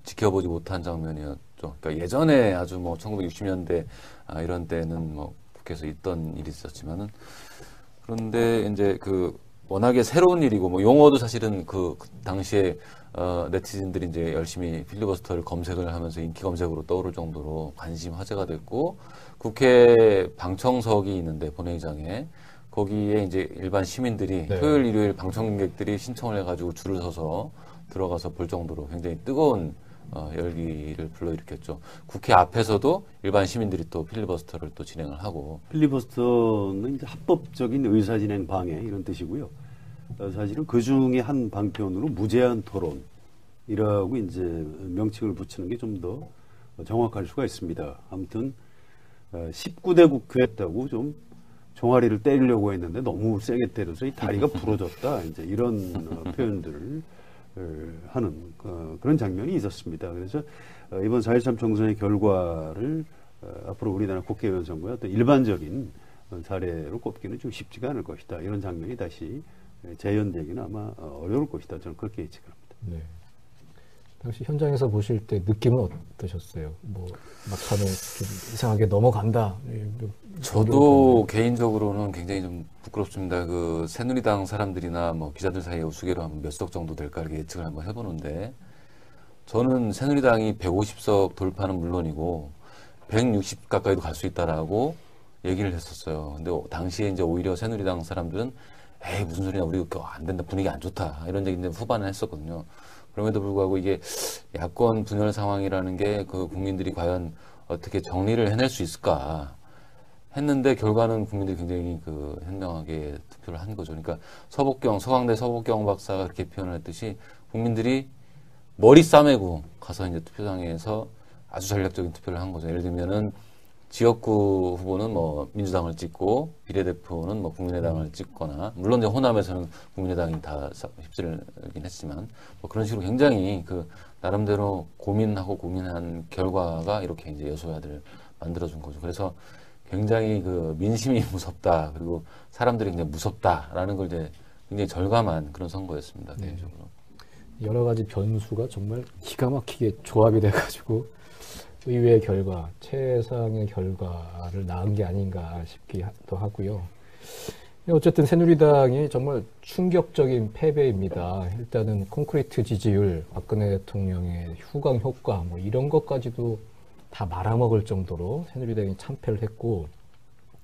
지켜보지 못한 장면이었죠. 그러니까 예전에 아주 뭐 1960년대 이런 때는 뭐 국회에서 있던 일이 있었지만은 그런데 이제 워낙에 새로운 일이고 뭐 용어도 사실은 그 당시에 네티즌들이 이제 열심히 필리버스터를 검색을 하면서 인기 검색으로 떠오를 정도로 관심 화제가 됐고 국회 방청석이 있는데 본회의장에 거기에 이제 일반 시민들이 네. 토요일, 일요일 방청객들이 신청을 해가지고 줄을 서서 들어가서 볼 정도로 굉장히 뜨거운 열기를 불러일으켰죠. 국회 앞에서도 일반 시민들이 또 필리버스터를 또 진행을 하고. 필리버스터는 이제 합법적인 의사진행 방해 이런 뜻이고요. 사실은 그 중에 한 방편으로 무제한 토론이라고 이제 명칭을 붙이는 게 좀 더 정확할 수가 있습니다. 아무튼 19대 국회 했다고 좀 종아리를 때리려고 했는데 너무 세게 때려서 이 다리가 부러졌다. 이제 이런 표현들을 하는 그런 장면이 있었습니다. 그래서 이번 4.13 총선의 결과를 앞으로 우리나라 국회의원 선거의 어떤 일반적인 사례로 꼽기는 좀 쉽지가 않을 것이다. 이런 장면이 다시 재현되기는 아마 어려울 것이다. 저는 그렇게 예측을 합니다. 네. 당시 현장에서 보실 때 느낌은 어떠셨어요? 뭐 막판에 좀 이상하게 넘어간다. 저도 개인적으로는 굉장히 좀 부끄럽습니다. 새누리당 사람들이나 뭐 기자들 사이에 우스개로 한 몇 석 정도 될까 이렇게 예측을 한번 해보는데 저는 새누리당이 150석 돌파는 물론이고 160 가까이도 갈 수 있다라고 얘기를 했었어요. 근데 당시에 이제 오히려 새누리당 사람들은 에이 무슨 소리냐 우리 안 된다 분위기 안 좋다 이런 얘기 이제 후반에 했었거든요. 그럼에도 불구하고 이게 야권 분열 상황이라는 게 국민들이 과연 어떻게 정리를 해낼 수 있을까 했는데 결과는 국민들이 굉장히 현명하게 투표를 한 거죠. 그러니까 서강대 서복경 박사가 그렇게 표현을 했듯이 국민들이 머리 싸매고 가서 이제 투표장에서 아주 전략적인 투표를 한 거죠. 예를 들면은 지역구 후보는 뭐 민주당을 찍고 비례대표는 뭐 국민의당을 찍거나 물론 이제 호남에서는 국민의당이 다 휩쓸긴 했지만 뭐 그런 식으로 굉장히 나름대로 고민한 결과가 이렇게 이제 여소야들을 만들어준 거죠. 그래서 굉장히 민심이 무섭다 그리고 사람들이 굉장히 무섭다라는 걸 이제 굉장히 절감한 그런 선거였습니다. 네. 개인적으로. 여러 가지 변수가 정말 기가 막히게 조합이 돼가지고 의외의 결과, 최상의 결과를 낳은 게 아닌가 싶기도 하고요. 어쨌든 새누리당이 정말 충격적인 패배입니다. 일단은 콘크리트 지지율, 박근혜 대통령의 휴강 효과 뭐 이런 것까지도 다 말아먹을 정도로 새누리당이 참패를 했고,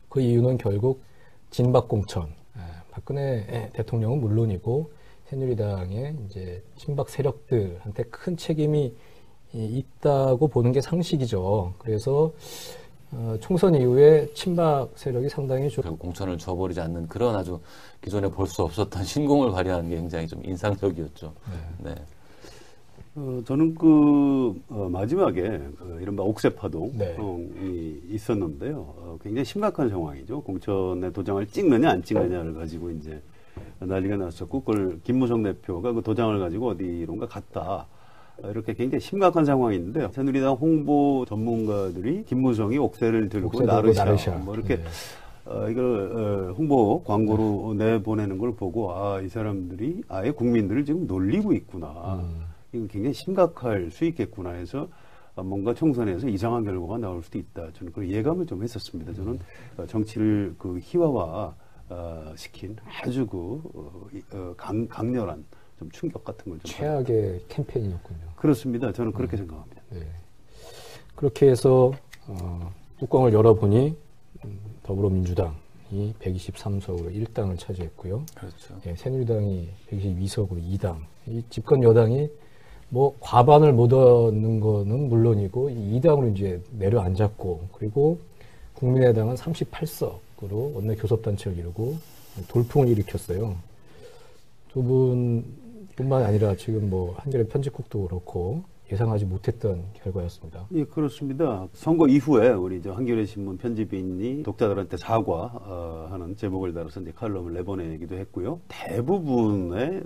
그 이유는 결국 진박공천, 박근혜 대통령은 물론이고 새누리당의 이제 친박 세력들한테 큰 책임이 있다고 보는 게 상식이죠. 그래서 총선 이후에 친박 세력이 상당히 결국 공천을 줘버리지 않는 그런 아주 기존에 볼 수 없었던 신공을 발휘하는 게 굉장히 좀 인상적이었죠. 네. 저는 마지막에 이른바 옥새파동이 있었는데요. 굉장히 심각한 상황이죠. 공천의 도장을 찍느냐 안 찍느냐를 가지고 이제 난리가 났었고, 그걸 김무성 대표가 그 도장을 가지고 어디론가 갔다. 이렇게 굉장히 심각한 상황인데요. 새누리당 홍보 전문가들이 김무성이 옥새를 들고 나르샤 뭐 이렇게 이걸 홍보 광고로 내보내는 걸 보고, 이 사람들이 아예 국민들을 지금 놀리고 있구나. 이건 굉장히 심각할 수 있겠구나 해서 뭔가 총선에서 이상한 결과가 나올 수도 있다. 저는 그 예감을 좀 했었습니다. 저는 정치를 희화화 시킨 아주 강렬한 좀 충격 같은 걸 좀 최악의 캠페인이었군요. 그렇습니다. 저는 그렇게 생각합니다. 네. 그렇게 해서 뚜껑을 열어보니 더불어민주당이 123석으로 1당을 차지했고요. 그렇죠. 새누리당이 122석으로 2당. 이 집권 여당이 뭐 과반을 못 얻는 거는 물론이고 2당으로 이제 내려앉았고, 그리고 국민의당은 38석으로 원내 교섭단체를 이루고 돌풍을 일으켰어요. 두 분뿐만 아니라 지금 뭐 한겨레 편집국도 그렇고 예상하지 못했던 결과였습니다. 예, 그렇습니다. 선거 이후에 우리 한겨레 신문 편집인이 독자들한테 사과하는 제목을 달아서 이제 칼럼을 내보내기도 했고요. 대부분의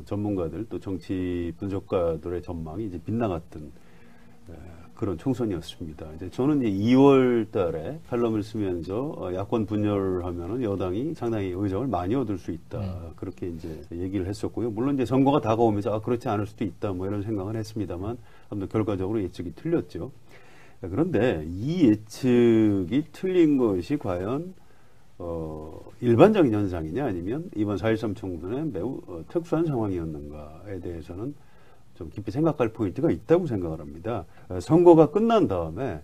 전문가들 또 정치 분석가들의 전망이 이제 빗나갔던 그런 총선이었습니다. 이제 저는 이제 2월 달에 칼럼을 쓰면서 야권 분열하면은 여당이 상당히 의석을 많이 얻을 수 있다. 그렇게 이제 얘기를 했었고요. 물론 이제 선거가 다가오면서 그렇지 않을 수도 있다. 뭐 이런 생각은 했습니다만, 아무튼 결과적으로 예측이 틀렸죠. 그런데 이 예측이 틀린 것이 과연 일반적인 현상이냐, 아니면 이번 4.13 총선에 매우 특수한 상황이었는가에 대해서는 좀 깊이 생각할 포인트가 있다고 생각을 합니다. 선거가 끝난 다음에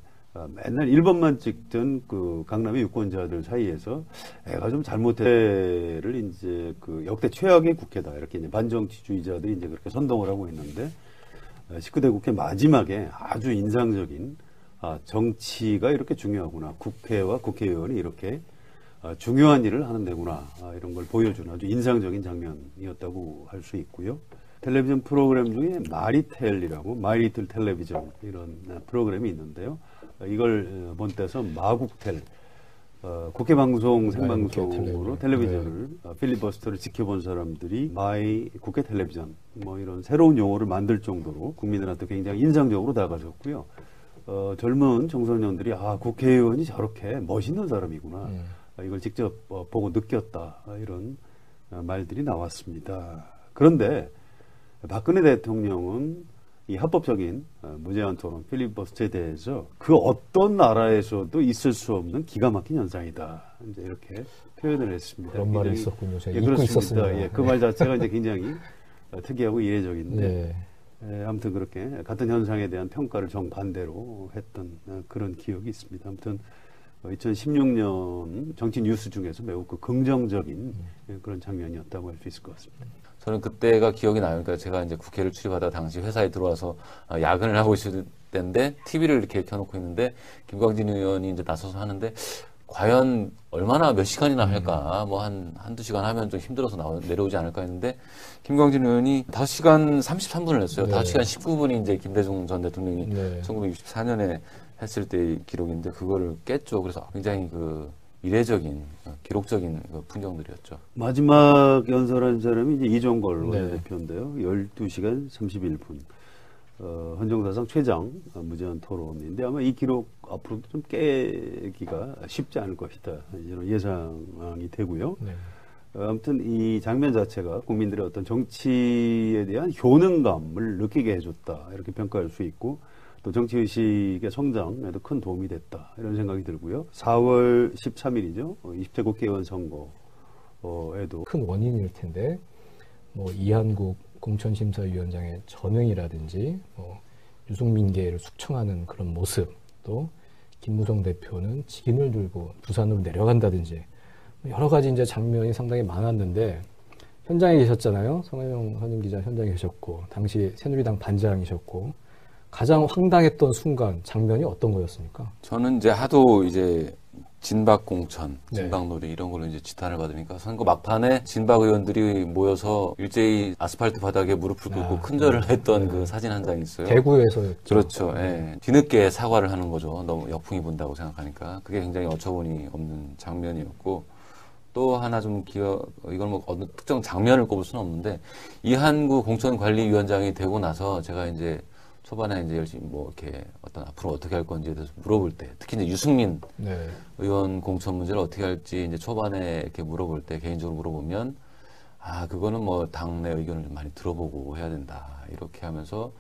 맨날 1번만 찍던 강남의 유권자들 사이에서 애가 좀 잘못해를 이제 역대 최악의 국회다, 이렇게 이제 반정치주의자들이 이제 그렇게 선동을 하고 있는데, 19대 국회 마지막에 아주 인상적인 정치가 이렇게 중요하구나, 국회와 국회의원이 이렇게 중요한 일을 하는 데구나, 이런 걸 보여주는 아주 인상적인 장면이었다고 할 수 있고요. 텔레비전 프로그램 중에 마리텔이라고, 마이리틀 텔레비전, 이런 프로그램이 있는데요. 이걸 본때서 마국텔, 국회 방송 생방송으로 텔레비전을 필리버스터를 지켜본 사람들이 마이 국회 텔레비전 뭐 이런 새로운 용어를 만들 정도로 국민들한테 굉장히 인상적으로 다가섰고요. 젊은 청소년들이 국회의원이 저렇게 멋있는 사람이구나, 이걸 직접 보고 느꼈다, 이런 말들이 나왔습니다. 그런데 박근혜 대통령은 이 합법적인 무제한 토론, 필리버스터에 대해서 그 어떤 나라에서도 있을 수 없는 기가 막힌 현상이다, 이제 이렇게 표현을 했습니다. 그런 말이 있었군요. 제가 예, 잊고 있었습니다. 예, 그 말 자체가 이제 굉장히 특이하고 이례적인데, 아무튼 그렇게 같은 현상에 대한 평가를 정반대로 했던 그런 기억이 있습니다. 아무튼 2016년 정치 뉴스 중에서 매우 긍정적인 그런 장면이었다고 할 수 있을 것 같습니다. 저는 그때가 기억이 나요. 그러니까 제가 이제 국회를 출입하다 당시 회사에 들어와서 야근을 하고 있을 때인데 TV를 이렇게 켜놓고 있는데 김광진 의원이 이제 나서서 하는데 과연 얼마나 몇 시간이나 할까? 뭐 한두 시간 하면 좀 힘들어서 내려오지 않을까 했는데 김광진 의원이 5시간 33분을 했어요. 네. 5시간 19분이 이제 김대중 전 대통령이 네. 1964년에 했을 때의 기록인데 그거를 깼죠. 그래서 굉장히 이례적인 기록적인 풍경들이었죠. 마지막 연설한 사람이 이제 이종걸 원내대표인데요. 12시간 31분. 헌정사상 최장 무제한 토론인데 아마 이 기록 앞으로도 좀 깨기가 쉽지 않을 것이다, 이런 예상이 되고요. 아무튼 이 장면 자체가 국민들의 어떤 정치에 대한 효능감을 느끼게 해줬다, 이렇게 평가할 수 있고, 또 정치의식의 성장에도 큰 도움이 됐다. 이런 생각이 들고요. 4월 13일이죠. 20대 국회의원 선거에도 큰 원인일 텐데 뭐 이한국 공천심사위원장의 전횡이라든지 뭐 유승민계를 숙청하는 그런 모습, 또 김무성 대표는 직인을 들고 부산으로 내려간다든지 여러 가지 이제 장면이 상당히 많았는데 현장에 계셨잖아요. 성혜영 선임 기자 현장에 계셨고 당시 새누리당 반장이셨고 가장 황당했던 순간 장면이 어떤 거였습니까? 저는 이제 하도 이제 진박 공천, 네. 진박 놀이 이런 걸로 이제 지탄을 받으니까 선거 막판에 진박 의원들이 모여서 일제히 아스팔트 바닥에 무릎을 꿇고 큰절을 했던 그 사진 한 장이 있어요. 대구에서였죠. 그렇죠. 예. 뒤늦게 사과를 하는 거죠. 너무 역풍이 분다고 생각하니까. 그게 굉장히 어처구니 없는 장면이었고 또 하나 좀 이걸 뭐 어느 특정 장면을 꼽을 수는 없는데 이한구 공천관리위원장이 되고 나서 제가 이제 초반에 이제 열심히 뭐 이렇게 어떤 앞으로 어떻게 할 건지에 대해서 물어볼 때 특히 이제 유승민 네. 의원 공천 문제를 어떻게 할지 이제 초반에 이렇게 물어볼 때 개인적으로 물어보면 그거는 뭐 당내 의견을 좀 많이 들어보고 해야 된다 이렇게 하면서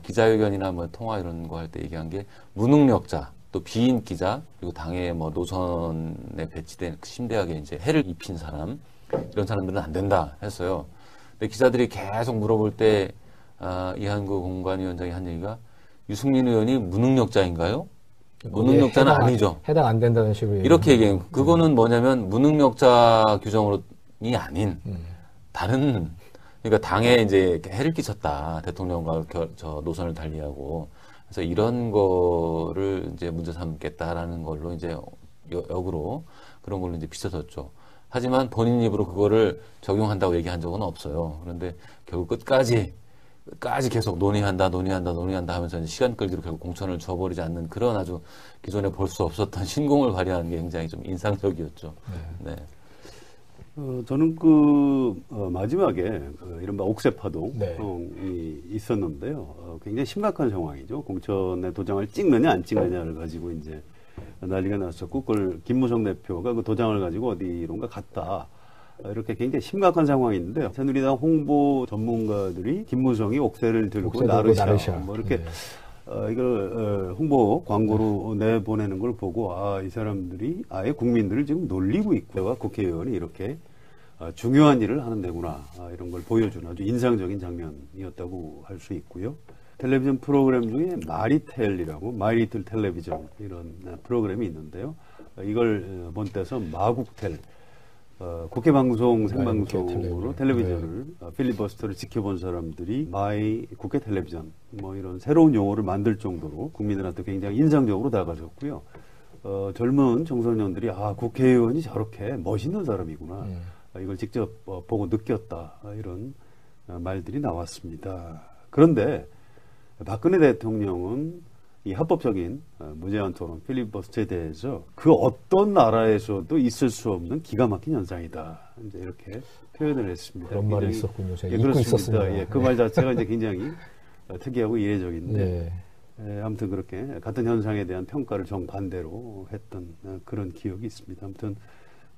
기자회견이나 뭐 통화 이런 거 할 때 얘기한 게 무능력자 또 비인 기자 그리고 당의 뭐 노선에 배치된 심대하게 이제 해를 입힌 사람 이런 사람들은 안 된다 했어요. 근데 기자들이 계속 물어볼 때 이한구 공관위원장이 한 얘기가 유승민 의원이 무능력자인가요? 무능력자는 아니죠. 해당 안 된다는 식으로 이렇게 얘기해요. 그거는 뭐냐면 무능력자 규정으로이 아닌 다른 그러니까 당에 이제 해를 끼쳤다. 대통령과 저 노선을 달리하고 그래서 이런 거를 이제 문제 삼겠다라는 걸로 이제 역으로 그런 걸로 이제 비춰졌죠. 하지만 본인 입으로 그거를 적용한다고 얘기한 적은 없어요. 그런데 결국 끝까지 계속 논의한다 하면서 이제 시간 끌기로 결국 공천을 줘버리지 않는 그런 아주 기존에 볼 수 없었던 신공을 발휘하는 게 굉장히 좀 인상적이었죠. 네. 저는 마지막에 이른바 옥새파동이 있었는데요. 굉장히 심각한 상황이죠. 공천의 도장을 찍느냐 안 찍느냐를 가지고 이제 난리가 났었고, 그걸 김무성 대표가 그 도장을 가지고 어디론가 갔다. 이렇게 굉장히 심각한 상황인데 새누리당 홍보 전문가들이 김무성이 옥새를 들고 나르샤 뭐 이렇게 이걸 홍보 광고로 내보내는 걸 보고 이 사람들이 아예 국민들을 지금 놀리고 있고요. 국회의원이 이렇게 중요한 일을 하는 데구나 이런 걸 보여주는 아주 인상적인 장면이었다고 할 수 있고요. 텔레비전 프로그램 중에 마리텔이라고 마이리틀 텔레비전 이런 프로그램이 있는데요. 이걸 본때서 마국텔 국회 방송 생방송으로 텔레비전을 필리버스터를 지켜본 사람들이 마이 국회 텔레비전 뭐 이런 새로운 용어를 만들 정도로 국민들한테 굉장히 인상적으로 다가졌고요. 젊은 청소년들이 국회의원이 저렇게 멋있는 사람이구나. 이걸 직접 보고 느꼈다. 이런 말들이 나왔습니다. 그런데 박근혜 대통령은 이 합법적인 무제한 토론 필리버스터에 대해서 그 어떤 나라에서도 있을 수 없는 기가 막힌 현상이다. 이제 이렇게 표현을 했습니다. 그런 말이 있었군요. 제가 잊고 있었습니다. 그 말 자체가 이제 굉장히 특이하고 이례적인데 아무튼 그렇게 같은 현상에 대한 평가를 정반대로 했던 그런 기억이 있습니다. 아무튼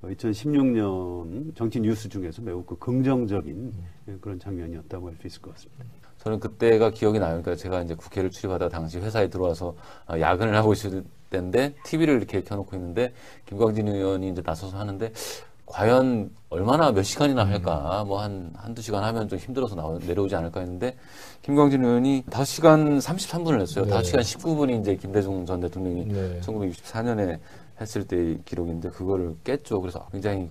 2016년 정치 뉴스 중에서 매우 긍정적인 그런 장면이었다고 할 수 있을 것 같습니다. 저는 그때가 기억이 나요. 그러니까 제가 이제 국회를 출입하다 당시 회사에 들어와서 야근을 하고 있을 때인데 TV를 이렇게 켜놓고 있는데 김광진 의원이 이제 나서서 하는데 과연 얼마나 몇 시간이나 할까? 뭐 한두 시간 하면 좀 힘들어서 내려오지 않을까 했는데 김광진 의원이 5시간 33분을 했어요. 5시간 19분이 이제 김대중 전 대통령이 1964년에 했을 때의 기록인데 그거를 깼죠. 그래서 굉장히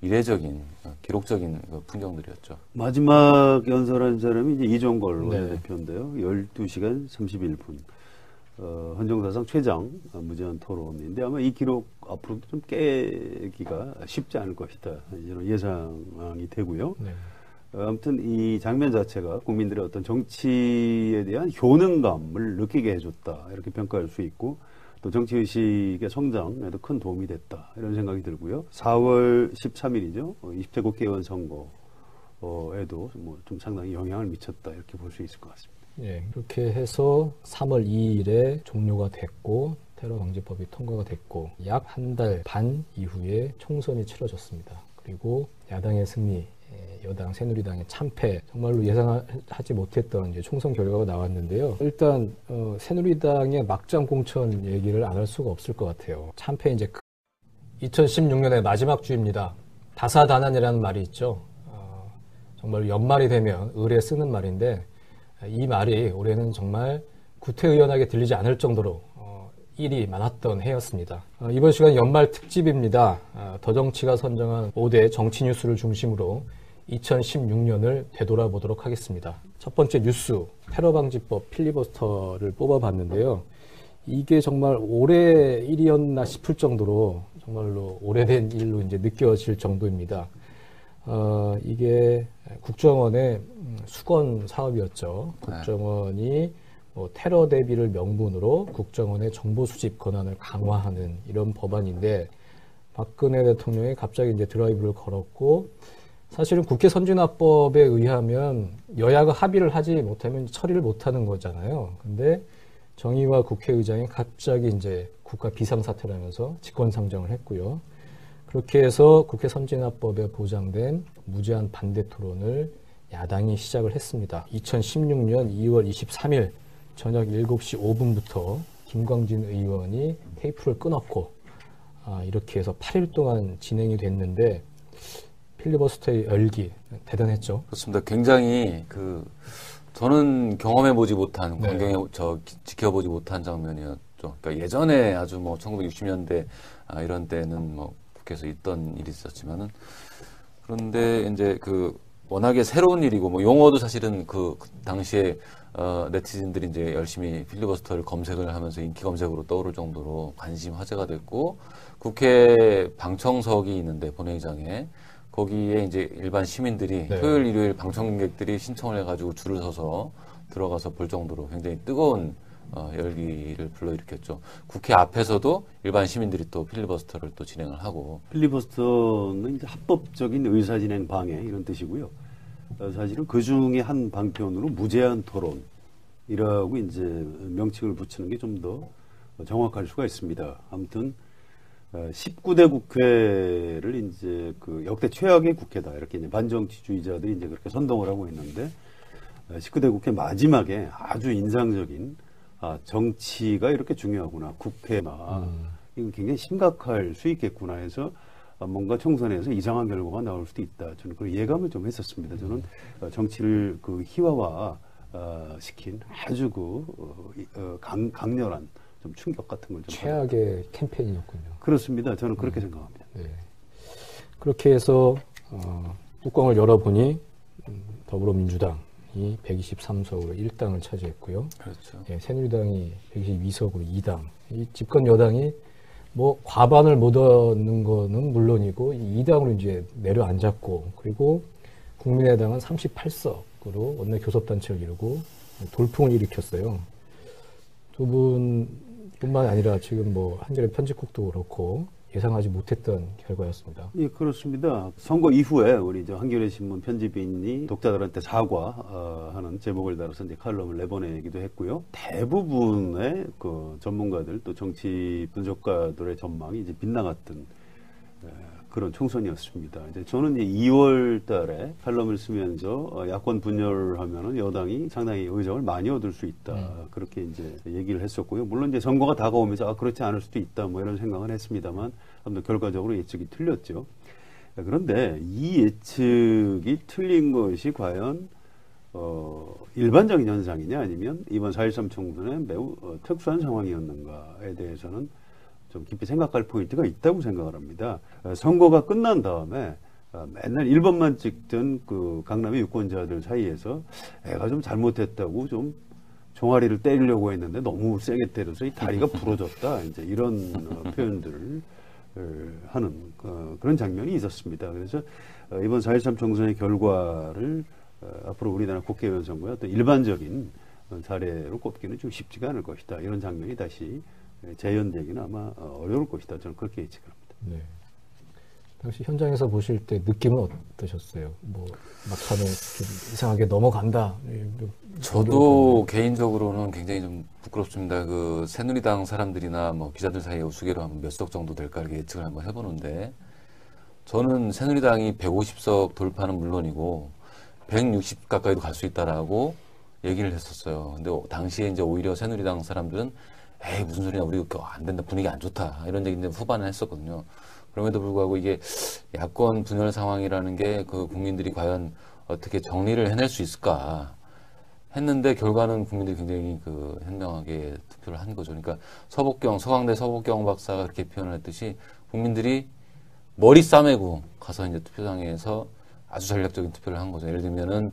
이례적인 기록적인 풍경들이었죠. 마지막 연설한 사람이 이제 이종걸 원내대표인데요. 12시간 31분. 헌정사상 최장 무제한 토론인데 아마 이 기록 앞으로도 좀 깨기가 쉽지 않을 것이다. 이런 예상이 되고요. 아무튼 이 장면 자체가 국민들의 어떤 정치에 대한 효능감을 느끼게 해줬다. 이렇게 평가할 수 있고 또 정치의식의 성장에도 큰 도움이 됐다. 이런 생각이 들고요. 4월 13일이죠. 20대 국회의원 선거에도 뭐 좀 상당히 영향을 미쳤다. 이렇게 볼 수 있을 것 같습니다. 예, 그렇게 해서 3월 2일에 종료가 됐고 테러 방지법이 통과가 됐고 약 한 달 반 이후에 총선이 치러졌습니다. 그리고 야당의 승리, 여당 새누리당의 참패, 정말로 예상하지 못했던 이제 총선 결과가 나왔는데요. 일단 새누리당의 막장 공천 얘기를 안 할 수가 없을 것 같아요. 참패 이제 2016년의 마지막 주입니다. 다사다난이라는 말이 있죠. 정말 연말이 되면 을에 쓰는 말인데 이 말이 올해는 정말 구태의연하게 들리지 않을 정도로 일이 많았던 해였습니다. 이번 시간 연말 특집입니다. 더정치가 선정한 5대 정치 뉴스를 중심으로 2016년을 되돌아보도록 하겠습니다. 첫 번째 뉴스, 테러방지법 필리버스터를 뽑아봤는데요. 이게 정말 올해 일이었나 싶을 정도로 정말로 오래된 일로 이제 느껴질 정도입니다. 이게 국정원의 수건 사업이었죠. 국정원이 테러 대비를 명분으로 국정원의 정보 수집 권한을 강화하는 이런 법안인데 박근혜 대통령이 갑자기 이제 드라이브를 걸었고 사실은 국회 선진화법에 의하면 여야가 합의를 하지 못하면 처리를 못하는 거잖아요. 근데 정의와 국회의장이 갑자기 이제 국가 비상사태라면서 직권상정을 했고요. 그렇게 해서 국회 선진화법에 보장된 무제한 반대 토론을 야당이 시작을 했습니다. 2016년 2월 23일 저녁 7시 5분부터 김광진 의원이 테이프를 끊었고 이렇게 해서 8일 동안 진행이 됐는데 필리버스터의 열기 대단했죠. 그렇습니다. 굉장히 저는 경험해보지 못한 네. 광경에 지켜보지 못한 장면이었죠. 그러니까 예전에 아주 1960년대 이런 때는 국회에서 있던 일이 있었지만은 그런데 이제 워낙에 새로운 일이고 용어도 사실은 그 당시에 네티즌들이 이제 열심히 필리버스터를 검색을 하면서 인기 검색으로 떠오를 정도로 관심 화제가 됐고 국회 방청석이 있는데 본회의장에 거기에 이제 일반 시민들이 네. 토요일 일요일 방청객들이 신청을 해가지고 줄을 서서 들어가서 볼 정도로 굉장히 뜨거운 열기를 불러일으켰죠. 국회 앞에서도 일반 시민들이 또 필리버스터를 또 진행을 하고 필리버스터는 이제 합법적인 의사진행 방해 이런 뜻이고요. 사실은 그 중에 한 방편으로 무제한 토론이라고 이제 명칭을 붙이는 게 좀 더 정확할 수가 있습니다. 아무튼 19대 국회를 이제 역대 최악의 국회다 이렇게 이제 반정치주의자들이 이제 그렇게 선동을 하고 있는데 19대 국회 마지막에 아주 인상적인 정치가 이렇게 중요하구나 국회가 이건 굉장히 심각할 수 있겠구나 해서 뭔가 총선에서 이상한 결과가 나올 수도 있다. 저는 그 예감을 좀 했었습니다. 저는 정치를 희화화 시킨 아주 강렬한 좀 충격 같은 걸 좀 최악의 캠페인이었군요. 그렇습니다. 저는 그렇게 생각합니다. 네. 그렇게 해서 뚜껑을 열어보니 더불어민주당이 123석으로 1당을 차지했고요. 그렇죠. 예, 새누리당이 122석으로 2당. 이 집권 여당이 과반을 못 얻는 거는 물론이고 2당으로 이제 내려앉았고 그리고 국민의당은 38석으로 원내 교섭단체를 이루고 돌풍을 일으켰어요. 두 분뿐만 아니라 지금 한겨레 편집국도 그렇고 예상하지 못했던 결과였습니다. 예, 그렇습니다. 선거 이후에 우리 한겨레 신문 편집인이 독자들한테 사과하는 제목을 달아서 이제 칼럼을 내보내기도 했고요. 대부분의 전문가들 또 정치 분석가들의 전망이 이제 빗나갔던 그런 총선이었습니다. 이제 저는 이제 2월 달에 칼럼을 쓰면서 야권 분열하면은 여당이 상당히 의석을 많이 얻을 수 있다. 그렇게 이제 얘기를 했었고요. 물론 이제 선거가 다가오면서 그렇지 않을 수도 있다. 이런 생각은 했습니다만 아무튼 결과적으로 예측이 틀렸죠. 그런데 이 예측이 틀린 것이 과연 일반적인 현상이냐 아니면 이번 4.13 총선에 매우 특수한 상황이었는가에 대해서는 좀 깊이 생각할 포인트가 있다고 생각을 합니다. 선거가 끝난 다음에 맨날 1번만 찍던 강남의 유권자들 사이에서 애가 좀 잘못했다고 좀 종아리를 때리려고 했는데 너무 세게 때려서 이 다리가 부러졌다. 이제 이런 표현들을 하는 그런 장면이 있었습니다. 그래서 이번 4.13 총선의 결과를 앞으로 우리나라 국회의원 선거의 어떤 일반적인 사례로 꼽기는 좀 쉽지가 않을 것이다. 이런 장면이 다시 재현되기는 아마 어려울 것이다. 저는 그렇게 예측을 합니다. 네. 당시 현장에서 보실 때 느낌은 어떠셨어요? 막판에 이상하게 넘어간다. 저도 개인적으로는 굉장히 좀 부끄럽습니다. 새누리당 사람들이나 기자들 사이에 우스개로 하면 몇 석 정도 될까 이렇게 예측을 한번 해보는데 저는 새누리당이 150석 돌파는 물론이고 160 가까이도 갈 수 있다라고 얘기를 했었어요. 근데 당시에 이제 오히려 새누리당 사람들은 에이 무슨 소리냐 우리 안 된다 분위기 안 좋다 이런 얘기인데 후반에 했었거든요. 그럼에도 불구하고 이게 야권 분열 상황이라는 게 그 국민들이 과연 어떻게 정리를 해낼 수 있을까 했는데 결과는 국민들이 굉장히 그 현명하게 투표를 한 거죠. 그러니까 서강대 서복경 박사가 그렇게 표현을 했듯이 국민들이 머리 싸매고 가서 이제 투표장에서 아주 전략적인 투표를 한 거죠. 예를 들면은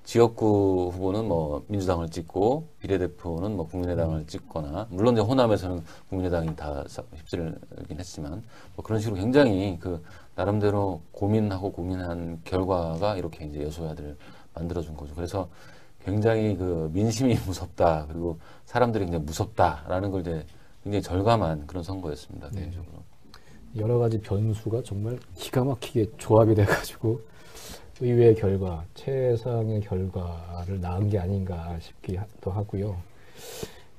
지역구 후보는 뭐 민주당을 찍고 비례대표는 뭐 국민의당을 찍거나 물론 이제 호남에서는 국민의당이 다 휩쓸긴 했지만 뭐 그런 식으로 굉장히 그 나름대로 고민한 결과가 이렇게 이제 여소야들을 만들어준 거죠. 그래서 굉장히 그 민심이 무섭다 그리고 사람들이 굉장히 무섭다라는 걸 이제 굉장히 절감한 그런 선거였습니다. 네. 개인적으로. 여러 가지 변수가 정말 기가 막히게 조합이 돼가지고 의외의 결과, 최상의 결과를 낳은 게 아닌가 싶기도 하고요.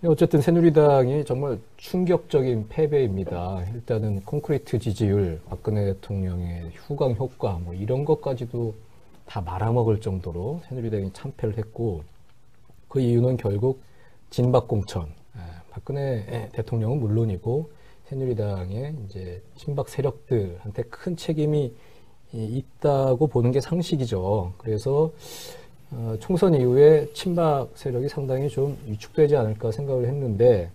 어쨌든 새누리당이 정말 충격적인 패배입니다. 일단은 콘크리트 지지율, 박근혜 대통령의 휴강 효과 뭐 이런 것까지도 다 말아먹을 정도로 새누리당이 참패를 했고 그 이유는 결국 진박공천, 박근혜 대통령은 물론이고 새누리당의 이제 친박 세력들한테 큰 책임이 있다고 보는 게 상식이죠. 그래서 총선 이후에 친박 세력이 상당히 좀 위축되지 않을까 생각을 했는데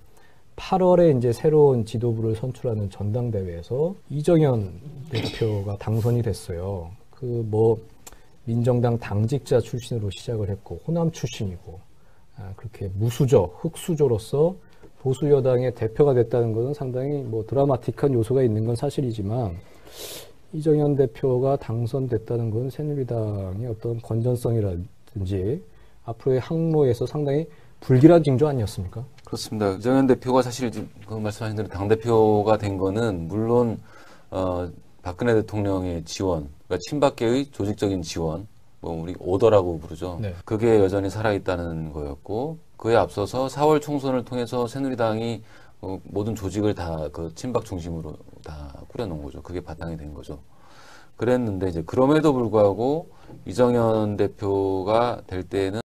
8월에 이제 새로운 지도부를 선출하는 전당대회에서 이정현 대표가 당선이 됐어요. 그 뭐 민정당 당직자 출신으로 시작을 했고 호남 출신이고 그렇게 무수저, 흑수저로서 보수 여당의 대표가 됐다는 것은 상당히 뭐 드라마틱한 요소가 있는 건 사실이지만 이정현 대표가 당선됐다는 건 새누리당의 어떤 건전성이라든지 앞으로의 항로에서 상당히 불길한 징조 아니었습니까? 그렇습니다. 이정현 대표가 사실 그 말씀하신 대로 당대표가 된 거는 물론 박근혜 대통령의 지원, 그러니까 친박계의 조직적인 지원, 뭐 우리 오더라고 부르죠. 네. 그게 여전히 살아있다는 거였고 그에 앞서서 4월 총선을 통해서 새누리당이 모든 조직을 다 그 친박 중심으로 다 꾸려놓은 거죠. 그게 바탕이 된 거죠. 그랬는데 이제 그럼에도 불구하고 이정현 대표가 될 때는